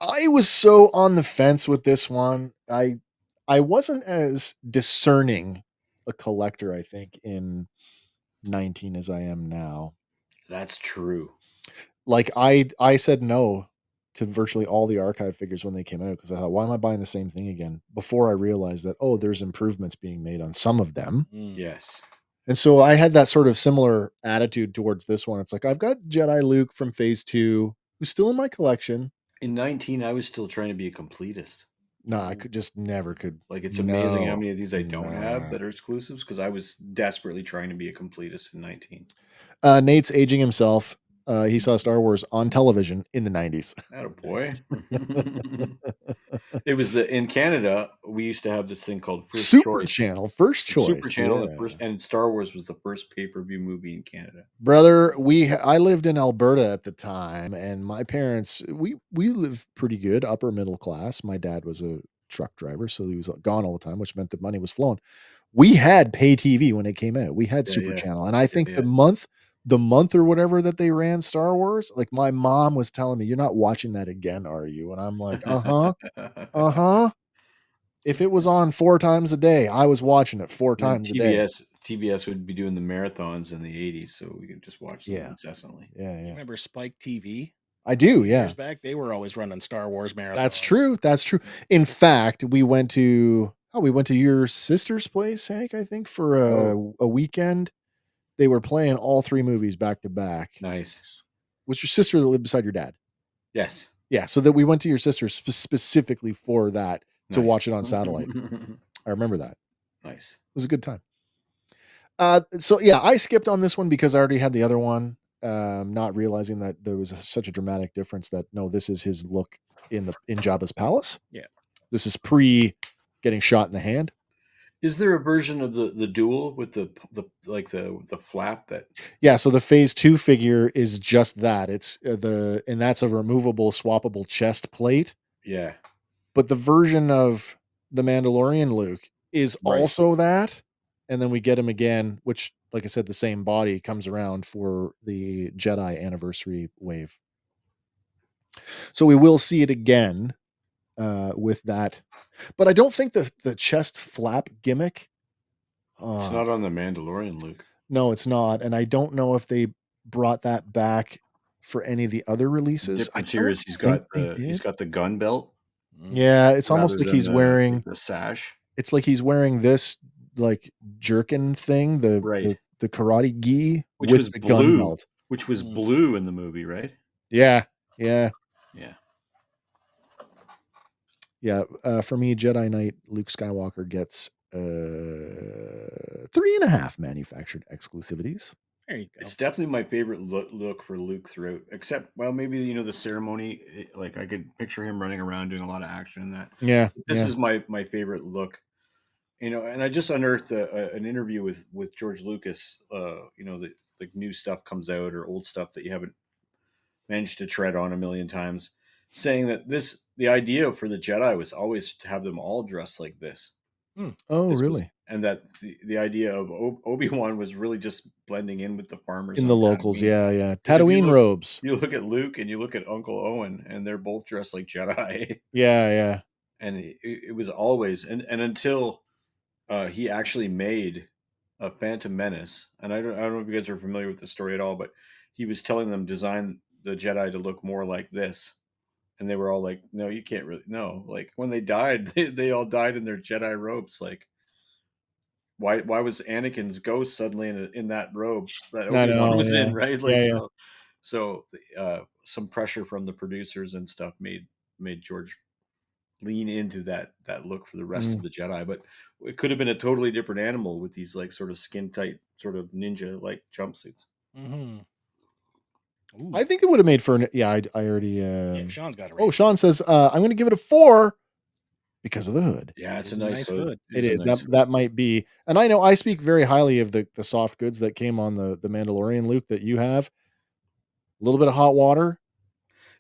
I was so on the fence with this one. I wasn't as discerning a collector, I think, in 19 as I am now. That's true. Like I said no to virtually all the archive figures when they came out because I thought, why am I buying the same thing again? Before I realized that, there's improvements being made on some of them. Yes. And so I had that sort of similar attitude towards this one. It's like, I've got Jedi Luke from Phase 2, who's still in my collection. In 19, I was still trying to be a completist. No, I never could. Like, it's amazing how many of these I don't have that are exclusives because I was desperately trying to be a completist in 19. Nate's aging himself. He saw Star Wars on television in the 90s. Attaboy. It was in Canada, we used to have this thing called First Super Choice. Channel, First Choice. Super Channel, yeah. and Star Wars was the first pay-per-view movie in Canada. Brother, I lived in Alberta at the time, and my parents, we lived pretty good, upper middle class. My dad was a truck driver, so he was gone all the time, which meant that money was flowing. We had pay TV when it came out. We had Super Channel, and I think the month or whatever that they ran Star Wars, like my mom was telling me, "You're not watching that again, are you?" And I'm like, "Uh-huh." If it was on 4 times a day, I was watching it 4 times a day. TBS would be doing the marathons in the 80s, so we could just watch them incessantly. Yeah. You remember Spike TV? I do, yeah. Years back, they were always running Star Wars marathons. That's true. In fact, we went to your sister's place, Hank, I think, for a weekend. They were playing all 3 movies back to back. Nice. Was your sister that lived beside your dad? Yes. Yeah, so that we went to your sister specifically for that to watch it on satellite. I remember that. Nice. It was a good time. So yeah, I skipped on this one because I already had the other one, not realizing that there was such a dramatic difference that no, this is his look in Jabba's palace. Yeah. This is pre getting shot in the hand. Is there a version of the duel with the flap that? Yeah, so the Phase 2 figure is just that. It's and that's a removable, swappable chest plate. Yeah. But the version of the Mandalorian Luke is also that, and then we get him again, which, like I said, the same body comes around for the Jedi anniversary wave. So we will see it again with that. But I don't think the chest flap gimmick. It's not on the Mandalorian Luke. No, it's not. And I don't know if they brought that back for any of the other releases. The difference here is he's got the gun belt. Yeah, it's almost like he's wearing the sash. It's like he's wearing this like jerkin thing, the karate gi, which with was the blue, gun belt. which was blue in the movie, right? Yeah. For me, Jedi Knight Luke Skywalker gets 3.5 manufactured exclusivities. There you go. It's definitely my favorite look for Luke throughout, except, well, maybe, the ceremony, like I could picture him running around doing a lot of action in that. Yeah. This is my favorite look, and I just unearthed an interview with George Lucas, the new stuff comes out or old stuff that you haven't managed to tread on a million times, saying that the idea for the Jedi was always to have them all dressed like this. Oh, really? And that the idea of Obi-Wan was really just blending in with the farmers in the locals. Tatooine. Yeah. Tatooine robes. You look at Luke and you look at Uncle Owen, and they're both dressed like Jedi. Yeah. And it was always, and until he actually made a Phantom Menace, and I don't know if you guys are familiar with the story at all, but he was telling them design the Jedi to look more like this. And they were all like, no, you can't really. No, like when they died, they all died in their Jedi robes. Like, why was Anakin's ghost suddenly in that robe that I Obi-Wan know, was yeah. in, right? Yeah, yeah. So some pressure from the producers and stuff made George lean into that look for the rest of the Jedi, but it could have been a totally different animal with these like sort of skin tight, sort of ninja like jumpsuits. Mm-hmm. I think it would have made for I already Yeah, Sean's got it. Oh, Sean says I'm going to give it a 4 because of the hood. Yeah, It it's is a nice hood. It is. Nice hood. That might be. And I know I speak very highly of the soft goods that came on the Mandalorian, Luke, that you have. A little bit of hot water,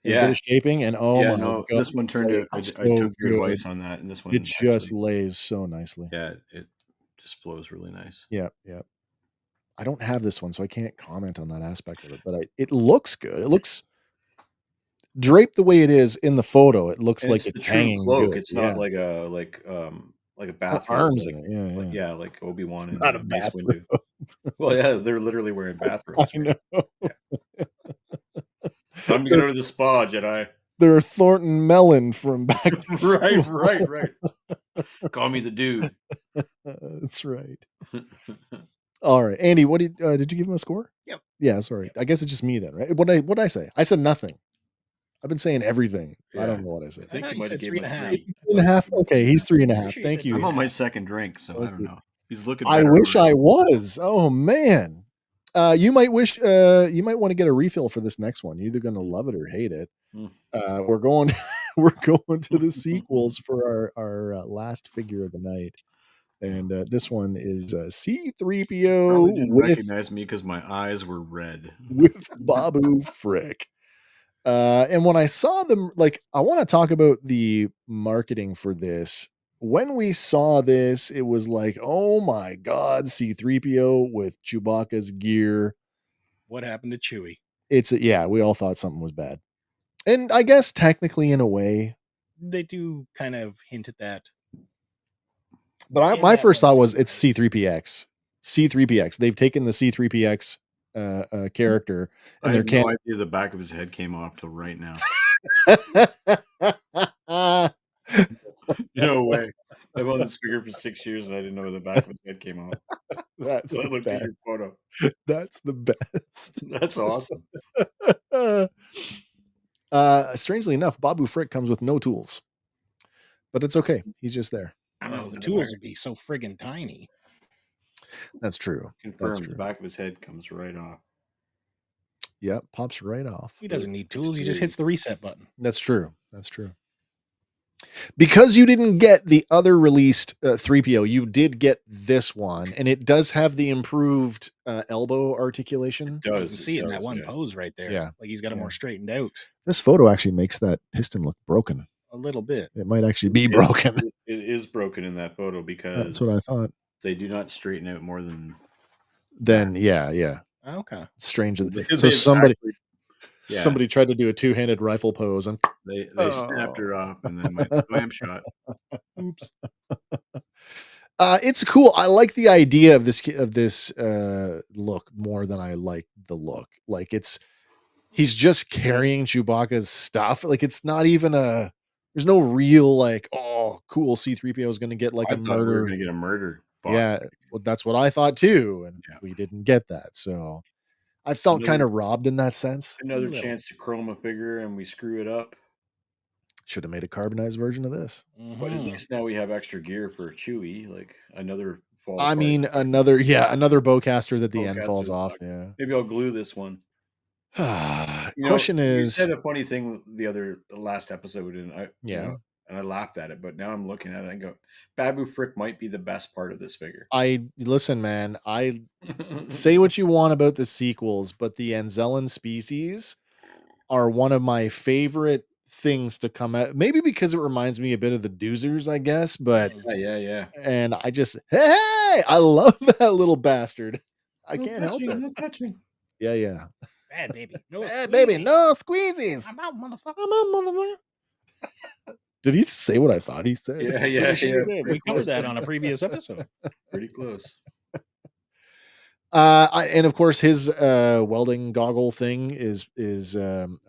a bit of shaping, and my god, this one turned out. I took your good. advice on that, and this one It just lays so nicely. Yeah, it just flows really nice. Yeah. I don't have this one, so I can't comment on that aspect of it. But it looks good. It looks draped the way it is in the photo. It looks like it's the true hanging cloak. good. It's not like a bathrobe. Arms in it. Yeah. Like Obi-Wan in not a Mace bathrobe. Windu. Well, yeah, they're literally wearing bathrobes. I know. Yeah. Time to get out of the spa, Jedi. They're Thornton Mellon from Back to School. Right. Call me the dude. That's right. All right, Andy, what did you give him a score? Yep. Yeah, sorry. I guess it's just me then, right? What did I say? I said nothing. I've been saying everything. I don't know what I said. I think you might have given 3.5. 3.5. Okay, he's 3.5. Thank you. I'm on my second drink, so I don't know. He's looking. I wish I was. Oh man. You might wish. You might want to get a refill for this next one. You're either going to love it or hate it. We're going. We're going to the sequels for our last figure of the night, and this one is C-3PO. Didn't recognize me because my eyes were red with Babu Frick. And when I saw them, I want to talk about the marketing for this. When we saw this, it was like, oh my God, C-3PO with Chewbacca's gear. What happened to Chewie? We all thought something was bad. And I guess technically in a way. They do kind of hint at that. But my first thought was it's C-3PX. C-3PX. They've taken the C-3PX character. And I had no idea the back of his head came off till right now. No way. I've owned this figure for 6 years and I didn't know the back of his head came off. That's I looked at your photo. That's the best. That's awesome. Strangely enough, Babu Frick comes with no tools. But it's okay. He's just there. Oh, the tools would be so friggin' tiny. That's true. Confirmed. The back of his head comes right off. Yep, pops right off. He doesn't need tools. He just hits the reset button. That's true. Because you didn't get the other released 3PO, you did get this one, and it does have the improved elbow articulation. It does. You can see in that one pose right there. Yeah. Like he's got it more straightened out. This photo actually makes that piston look broken. A little bit. It might actually be broken. It is broken in that photo because that's what I thought. They do not straighten out more than. Yeah. Okay. Strange. So somebody tried to do a two-handed rifle pose and they snapped her off and then my slam shot. Oops. It's cool. I like the idea of this look more than I like the look. Like he's just carrying Chewbacca's stuff. Like it's not even there's no real cool C-3PO is going to get a murder. We were going to get a murder. Yeah, well, that's what I thought too, and we didn't get that. So I felt kind of robbed in that sense. Another chance to chrome a figure, and we screw it up. Should have made a carbonized version of this. But at least now we have extra gear for Chewie, like another. Another bowcaster that the end falls off. Yeah, maybe I'll glue this one. Question is, you said a funny thing the last episode, and and I laughed at it, but now I'm looking at it and go, Babu Frick might be the best part of this figure. Listen, man, I say what you want about the sequels, but the Anzellan species are one of my favorite things to come out. Maybe because it reminds me a bit of the Doozers, I guess, but yeah. And I just, I love that little bastard. I can't help it. No touching. Yeah. Bad baby. Bad baby. No squeezies. I'm out, motherfucker. Did he say what I thought he said? Yeah. We covered that on a previous episode. Pretty close. And of course his welding goggle thing is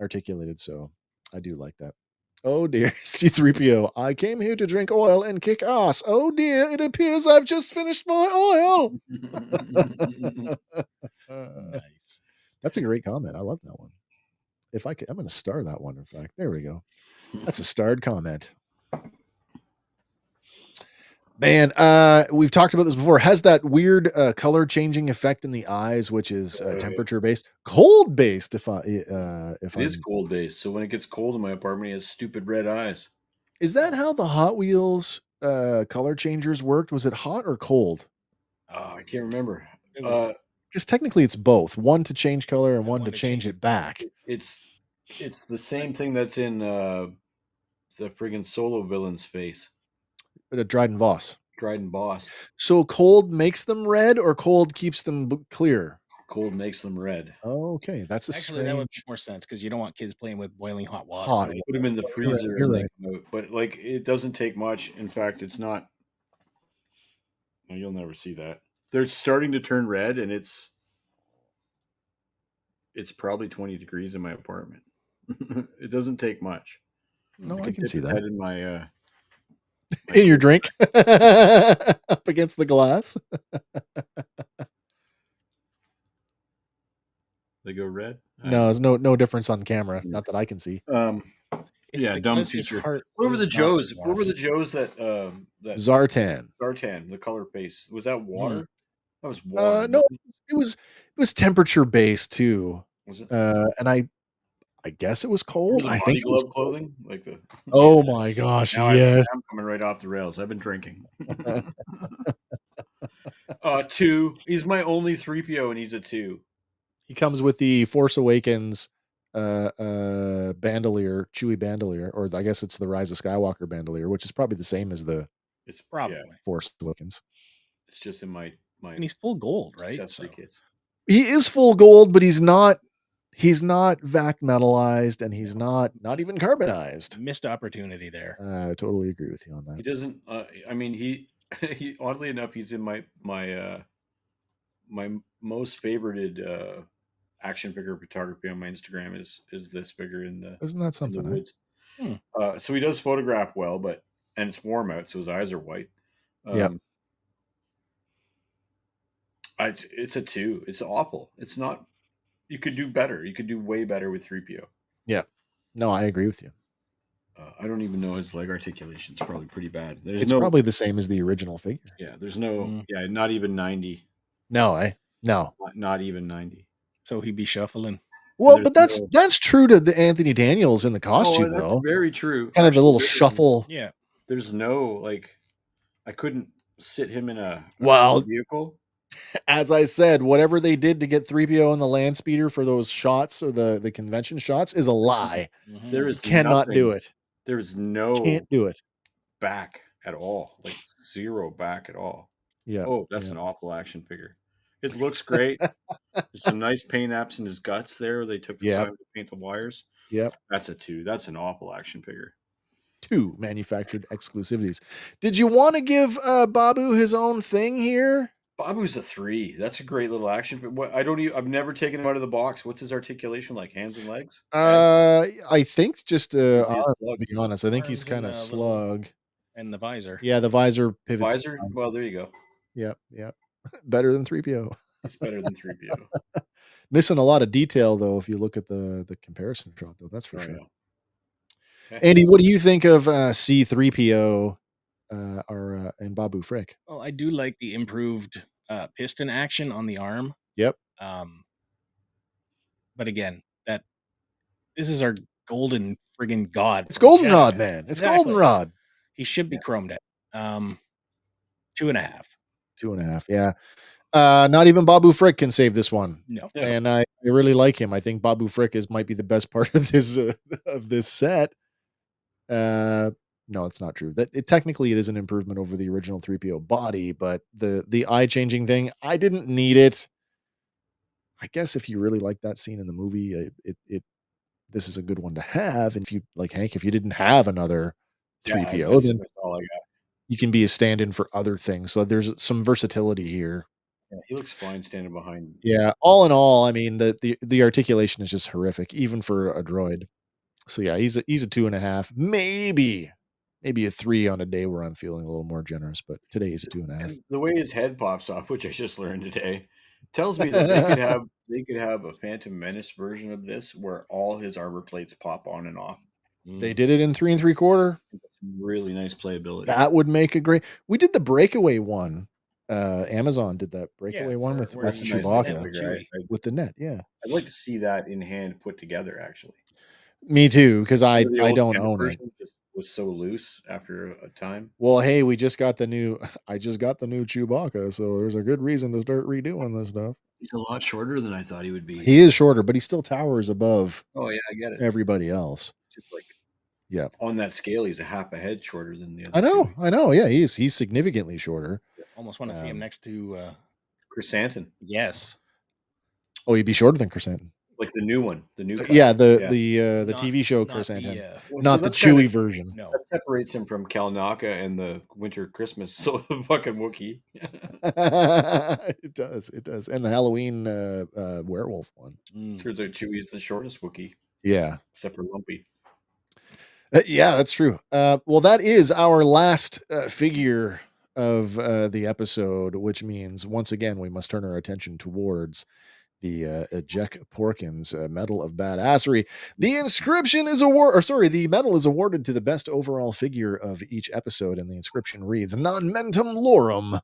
articulated, so I do like that. Oh dear, C3PO. I came here to drink oil and kick ass. Oh dear, it appears I've just finished my oil. Nice. That's a great comment. I love that one. If I could, I'm going to star that one. In fact, there we go. That's a starred comment. Man, we've talked about this before. Has that weird color changing effect in the eyes, which is temperature based, cold based. If it is cold based, so when it gets cold in my apartment, it has stupid red eyes. Is that how the Hot Wheels color changers worked? Was it hot or cold? Oh, I can't remember. Because technically it's both. One to change color and one to change it back. It's the same thing that's in the friggin' Solo villain's face. Dryden Voss. Dryden Boss. So cold makes them red, or cold keeps them clear? Cold makes them red. Oh, okay. That's actually that would make more sense because you don't want kids playing with boiling hot water. Put them in the freezer and they come out. But like, it doesn't take much. In fact, it's not. No, you'll never see that. They're starting to turn red, and it's probably 20 degrees in my apartment. It doesn't take much. No, I can see that. In my in your drink up against the glass. They go red. No, there's no difference on camera. Not that I can see. Yeah, dumb teacher. What were the Joes? What were the Joes that Zartan? Zartan, the color face. Was that water? That was water. No, it was temperature based too. Was it? And I guess it was cold. I think it was clothing, like the. Oh my gosh! Now yes, I'm coming right off the rails. I've been drinking. 2. He's my only 3PO, and he's a 2. He comes with the Force Awakens bandolier, Chewie bandolier, or I guess it's the Rise of Skywalker bandolier, which is probably the same as the. It's probably Force Awakens. It's just in my. And he's full gold, right? Kids. He is full gold, but he's not vac metalized, and he's not even carbonized. Missed opportunity there. I totally agree with you on that. He doesn't. I mean, he oddly enough, he's in my most favorited action figure photography on my Instagram is this figure in the. Isn't that something? In the woods. So he does photograph well, and it's warm out, so his eyes are white. Yeah. It's a 2. It's awful. It's not. You could do better. You could do way better with 3PO. Yeah. No, I agree with you. I don't even know his leg articulation. It's probably pretty bad. It's probably the same as the original figure. Yeah, there's no. Yeah, not even 90. No, no, not even 90. So he'd be shuffling. Well, but that's true to the Anthony Daniels in the costume, though. Very true. Kind of the little shuffle. Yeah. There's no I couldn't sit him in a vehicle. As I said, whatever they did to get 3PO on the land speeder for those shots or the convention shots is a lie. Mm-hmm. There is cannot do it. There is no can't do it back at all. Like zero back at all. Yeah. Oh, that's an awful action figure. It looks great. There's some nice paint apps in his guts there. They took the time to paint the wires. Yep. That's a 2. That's an awful action figure. 2 manufactured exclusivities. Did you want to give Babu his own thing here? Babu's a 3. That's a great little action. But I've never taken him out of the box. What's his articulation like? Hands and legs? I think just arm, to be honest. I think he's kind of slug. And the visor. Yeah, the visor pivots. Visor? Well, there you go. Yep. Better than 3PO. It's better than 3PO. Missing a lot of detail, though, if you look at the comparison shot, though. That's for sure. Yeah. Andy, what do you think of C3PO and Babu Frick? Well, I do like the improved piston action on the arm. Yep. But again, this is our golden friggin' god. It's goldenrod, man. It's goldenrod. He should be chromed out. 2.5. 2.5. Yeah. Not even Babu Frick can save this one. No. And I really like him. I think Babu Frick might be the best part of this set. No, it's not true. Technically it is an improvement over the original 3PO body, but the eye changing thing, I didn't need it. I guess if you really like that scene in the movie, this is a good one to have. And if you like Hank, if you didn't have another 3PO, then that's all I got. You can be a stand-in for other things. So there's some versatility here. Yeah, he looks fine standing behind. Yeah, all in all, I mean the articulation is just horrific, even for a droid. So yeah, he's a 2.5, maybe a 3 on a day where I'm feeling a little more generous, but today is a 2.5. And the way his head pops off, which I just learned today, tells me that they could have a Phantom Menace version of this where all his armor plates pop on and off. They did it in 3 3/4. Really nice playability. That would make a great. We did the breakaway one. Amazon did that breakaway one with Chewbacca with the net. Yeah, I'd like to see that in hand put together. Actually, me too, because I The old don't Ken own it. version just was so loose after a time. Well, hey, we just got the new. I just got the new Chewbacca, so there's a good reason to start redoing this stuff. He's a lot shorter than I thought he would be. He is shorter, but he still towers above Oh yeah, I get it. everybody else. Just like Yeah, on that scale, he's a half a head shorter than the other. I know. Yeah, he's significantly shorter. Almost want to see him next to Chrysanthemum. Yes. Oh, he'd be shorter than Chrysanthemum. Like the new one, the new. Yeah, the TV show Chrysanthemum, not the Chewy version. No, that separates him from Kalnaka and the Winter Christmas. So fucking Wookiee. It does, and the Halloween werewolf one. Turns out Chewie's the shortest Wookiee. Yeah, except for Lumpy. Yeah, that's true. Well, that is our last figure of the episode, which means once again we must turn our attention towards the Jack Porkins Medal of Badassery. The inscription is the medal is awarded to the best overall figure of each episode, and the inscription reads "Non Mentum Lorum,"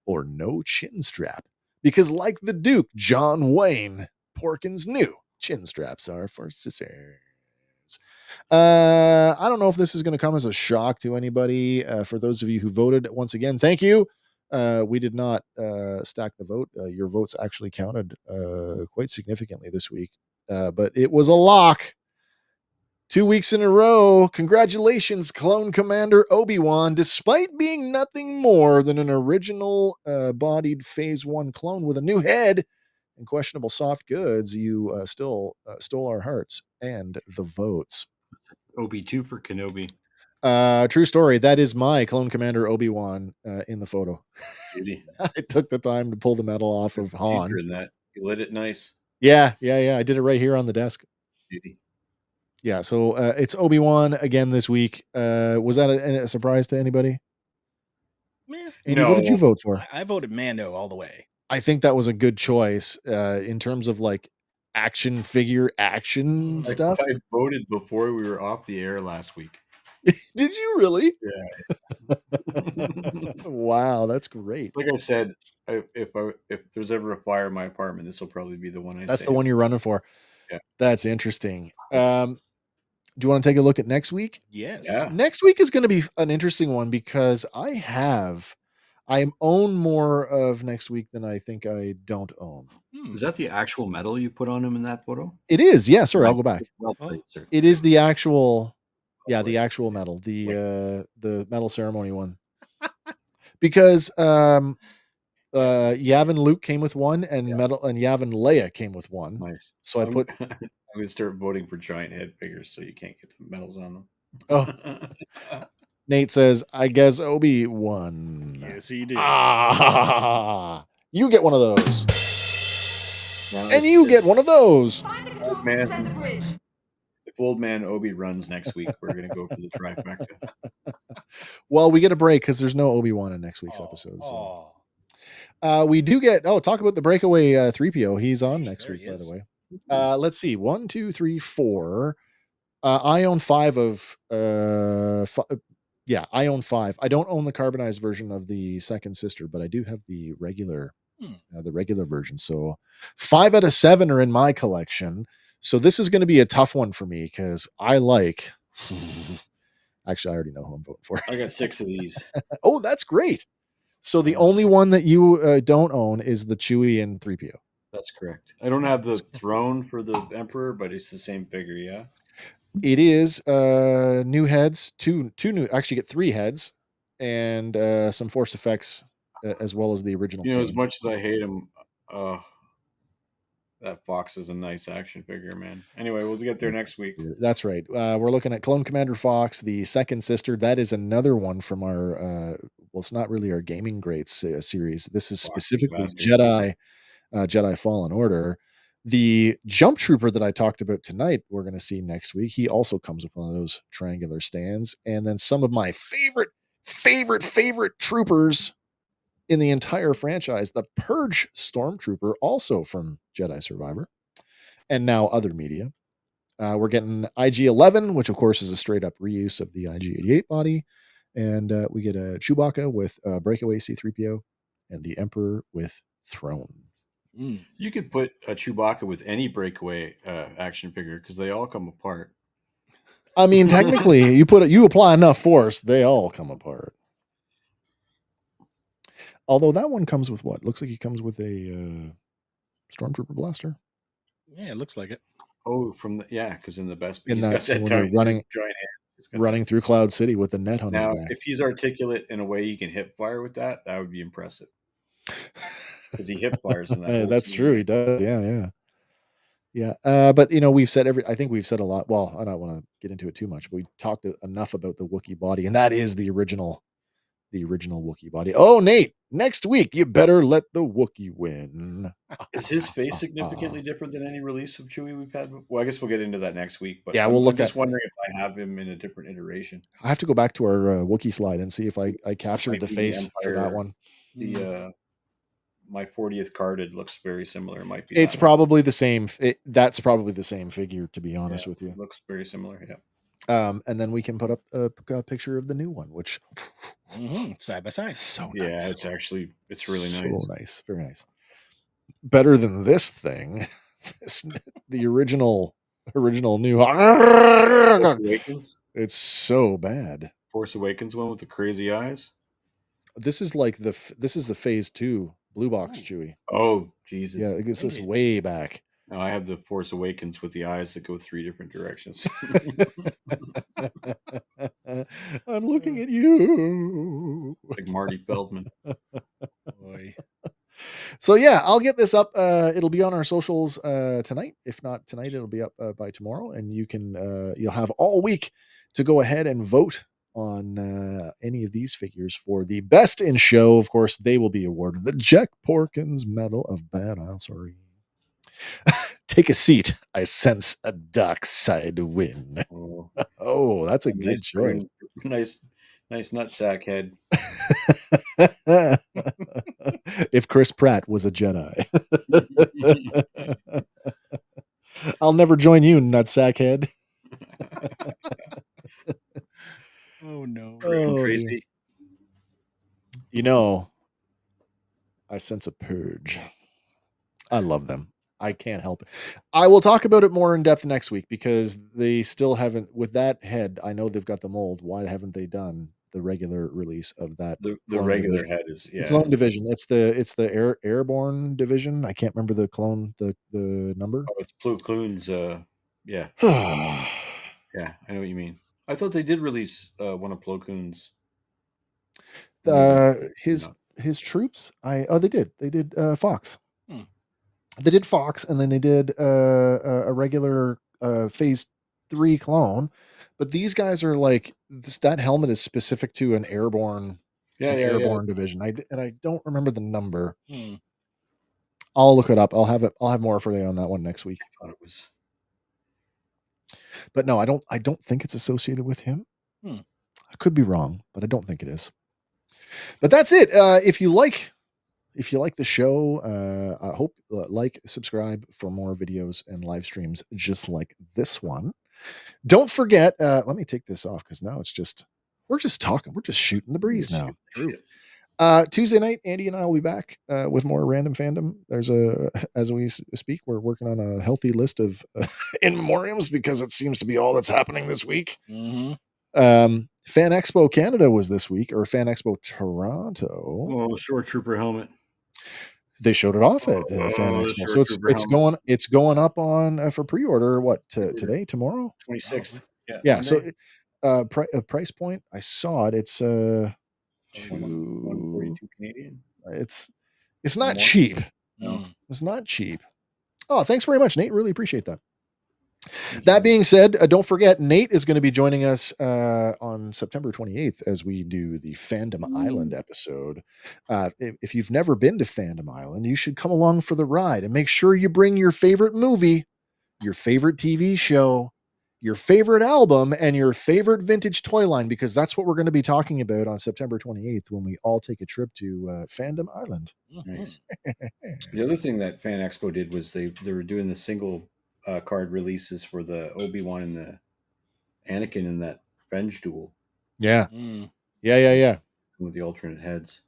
or no chin strap, because like the Duke John Wayne, Porkins knew chin straps are for scissors. I don't know if this is going to come as a shock to anybody. For those of you who voted, once again, thank you. We did not stack the vote. Your votes actually counted quite significantly this week, but it was a lock. 2 weeks in a row. Congratulations, Clone Commander Obi-Wan. Despite being nothing more than an original bodied Phase 1 clone with a new head and questionable soft goods, you still stole our hearts and the votes. Obi-2 for Kenobi. True story. That is my Clone Commander Obi-Wan in the photo. Beauty. I took the time to pull the medal off of Han. In that. You lit it nice. Yeah. I did it right here on the desk. Beauty. Yeah, so it's Obi-Wan again this week. Was that a surprise to anybody? Andy, No. what did you vote for? I voted Mando all the way. I think that was a good choice in terms of like action figure action stuff. I voted before we were off the air last week. Did you really? Yeah. Wow, that's great. Like I said, if there's ever a fire in my apartment, this will probably be the one That's the one you're running for. Yeah. That's interesting. Do you want to take a look at next week? Yes. Yeah. Next week is going to be an interesting one because I own more of next week than I think I don't own. Is that the actual medal you put on him in that photo? It is. Yeah, sorry, I'll go back. Well played, sir. It is the actual, the actual medal, the medal ceremony one. Because Yavin Luke came with one, and Yavin Leia came with one. Nice. So I'm going to start voting for giant head figures so you can't get the medals on them. Oh. Nate says, I guess Obi-Wan. Yes, he did. You get one of those. And you get one of those. Find the controls to descend the bridge. If old man Obi runs next week, we're going to go for the trifecta. Well, we get a break because there's no Obi-Wan in next week's episode. So. We do get, talk about the breakaway 3PO. He's on next week, by the way. Let's see. 1, 2, 3, 4. I own 5 of I own 5. I don't own the carbonized version of the second sister, but I do have the regular version. So 5 out of 7 are in my collection. So this is going to be a tough one for me because I like. Actually, I already know who I'm voting for. I got 6 of these. Oh, that's great. So the only one that you don't own is the Chewie and 3PO. That's correct. I don't have the throne for the Emperor, but it's the same figure, yeah? It is new heads, two new, actually get 3 heads, and some force effects as well as the original. You know, as much as I hate him, that Fox is a nice action figure, man. Anyway, we'll get there next week. That's right. We're looking at Clone Commander Fox, the second sister. That is another one from our, it's not really our Gaming Greats series. This is specifically Jedi Fallen Order. The Jump Trooper that I talked about tonight, we're going to see next week. He also comes with one of those triangular stands. And then some of my favorite troopers in the entire franchise, the Purge Stormtrooper, also from Jedi Survivor, and now other media. We're getting IG-11, which of course is a straight up reuse of the IG-88 body. And we get a Chewbacca with breakaway C-3PO and the Emperor with Throne. You could put a Chewbacca with any breakaway action figure because they all come apart. I mean, technically, you apply enough force, they all come apart. Although that one comes with what? Looks like he comes with a Stormtrooper blaster. Yeah, it looks like it. Oh, because in the best, in that scene when they're running through Cloud City with the net on his back. If he's articulate in a way he can hip fire with that would be impressive. Because he hip fires in that. That's scene. True. He does. Yeah. But we've said I think we've said a lot. Well, I don't want to get into it too much. But we talked enough about the Wookiee body, and that is the original Wookiee body. Oh, Nate, next week you better let the Wookiee win. Is his face significantly different than any release of Chewie we've had? Well, I guess we'll get into that next week. But yeah, I'm just wondering if I have him in a different iteration. I have to go back to our Wookiee slide and see if I captured the face for that one. My 40th carded looks very similar. It might be. It's probably the same. That's probably the same figure, to be honest with you. It looks very similar. Yeah. And then we can put up a picture of the new one, which side by side. So nice. It's really nice. So nice, very nice. Better than this thing. The original new. Awakens. It's so bad. Force Awakens one with the crazy eyes. This is the phase 2 blue box Chewie. Oh Jesus! Yeah, it gets this way back. No, I have the Force Awakens with the eyes that go 3 different directions. I'm looking at you. Like Marty Feldman. Boy. So yeah, I'll get this up. It'll be on our socials tonight. If not tonight, it'll be up by tomorrow. And you'll have all week to go ahead and vote on any of these figures for the best in show. Of course, they will be awarded the Jack Porkins Medal of Badassery. Take a seat. I sense a dark side wind. Oh, that's a good choice. Nice nutsack head. If Chris Pratt was a Jedi. I'll never join you, nutsack head. Oh no. Crazy. I sense a purge. I love them. I can't help it. I will talk about it more in depth next week because they still haven't, with that head, I know they've got the mold. Why haven't they done the regular release of that? The regular division? Head is The clone division. It's the airborne division. I can't remember the clone, the number. Oh, it's Plo Koon's yeah. Yeah, I know what you mean. I thought they did release one of Plo Koon's. His troops. They did Fox. They did Fox, and then they did a regular phase 3 clone. But these guys are like that helmet is specific to an airborne. Airborne division. I don't remember the number. I'll look it up. I'll have more for you on that one next week. I thought it was. But no, I don't think it's associated with him. I could be wrong, but I don't think it is. But that's it. If you like the show, I hope subscribe for more videos and live streams just like this one. Don't forget, let me take this off because now we're just talking. We're just shooting the breeze now. Tuesday night, Andy and I will be back with more random fandom. As we speak, we're working on a healthy list of in memoriams because it seems to be all that's happening this week. Fan Expo Canada was this week, or Fan Expo Toronto. Oh, Short Trooper helmet. They showed it off at Fan Expo, so it's going up on for pre-order. What today, tomorrow, 26th? Yeah. So price point, I saw it. It's 142 Canadian. It's not cheap. No, it's not cheap. Oh, thanks very much, Nate. Really appreciate that. That being said, don't forget, Nate is going to be joining us on September 28th as we do the Fandom Island episode. If you've never been to Fandom Island, you should come along for the ride and make sure you bring your favorite movie, your favorite TV show, your favorite album, and your favorite vintage toy line, because that's what we're going to be talking about on September 28th when we all take a trip to Fandom Island. Nice. The other thing that Fan Expo did was they were doing the single card releases for the Obi-Wan and the Anakin in that revenge duel. Yeah. Yeah. With the alternate heads.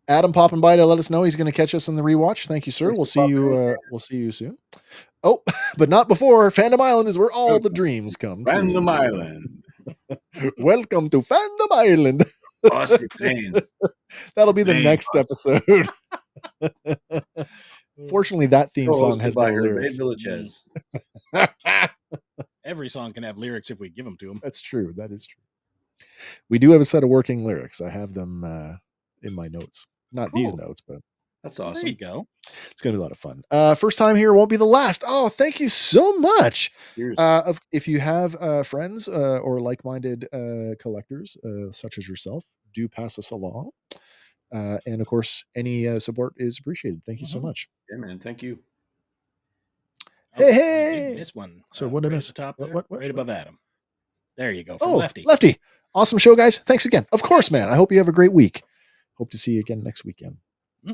Adam popping by to let us know he's going to catch us in the rewatch. Thank you, sir. We'll see you. We'll see you soon. Oh, but not before. Fandom Island is where all the dreams come. Fandom Island. Welcome to Fandom Island. That'll be the next episode. Fortunately, that theme song has no lyrics. Every song can have lyrics if we give them to them. That's true. That is true. We do have a set of working lyrics. I have them in my notes. Not these notes, but that's awesome. There you go. It's going to be a lot of fun. First time here won't be the last. Oh, thank you so much. If you have friends or like-minded collectors such as yourself, do pass us along. And of course, any support is appreciated. Thank you so much. Yeah, man. Thank you. Hey. This one. So what did I miss? The top there, what? Right above Adam. There you go. From Lefty. Lefty. Awesome show, guys. Thanks again. Of course, man. I hope you have a great week. Hope to see you again next weekend.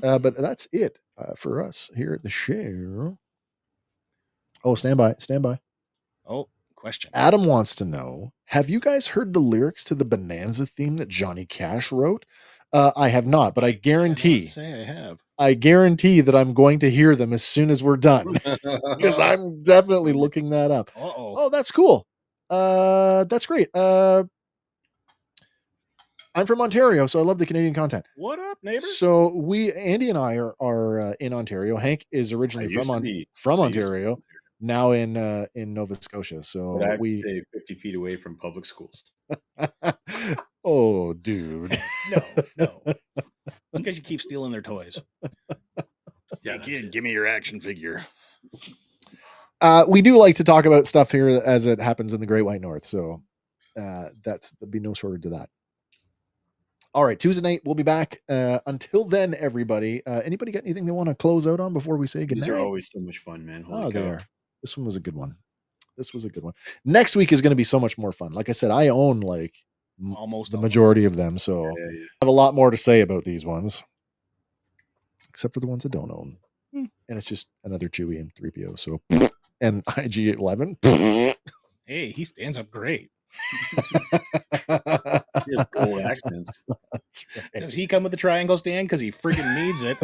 But that's it for us here at the show. Oh, stand by. Oh, question. Adam wants to know, have you guys heard the lyrics to the Bonanza theme that Johnny Cash wrote? I have not, but I guarantee. Say I have. I guarantee that I'm going to hear them as soon as we're done, because I'm definitely looking that up. Oh, that's cool. That's great. I'm from Ontario, so I love the Canadian content. What up, neighbor? So Andy and I are in Ontario. Hank is originally from Ontario, now in Nova Scotia. So but we stay 50 feet away from public schools. Oh, dude. No. It's because you keep stealing their toys. Yeah, kid, give me your action figure. We do like to talk about stuff here as it happens in the Great White North. So there'll be no shortage to that. All right, Tuesday night, we'll be back. Until then, everybody, anybody got anything they want to close out on before we say goodnight? These are always so much fun, man. Holy cow. They are. This one was a good one. Next week is going to be so much more fun. Like I said, I own almost the majority of them, so I have a lot more to say about these ones, except for the ones I don't own. And it's just another Chewie and 3PO. So, and IG-11. Hey, he stands up great. He has gold accents. Right. Does he come with the triangle stand? Because he freaking needs it.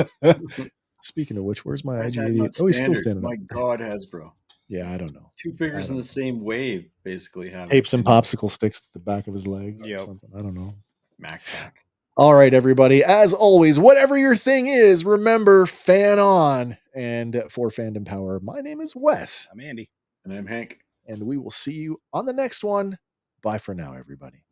Speaking of which, where's my IG-88? Oh, he's still standing up. My God, Hasbro. Yeah, I don't know. Two figures in the same wave, basically. Tapes and popsicle sticks to the back of his legs or something. I don't know. Mac Pack. All right, everybody. As always, whatever your thing is, remember, fan on. And for Fandom Power, my name is Wes. I'm Andy. And I'm Hank. And we will see you on the next one. Bye for now, everybody.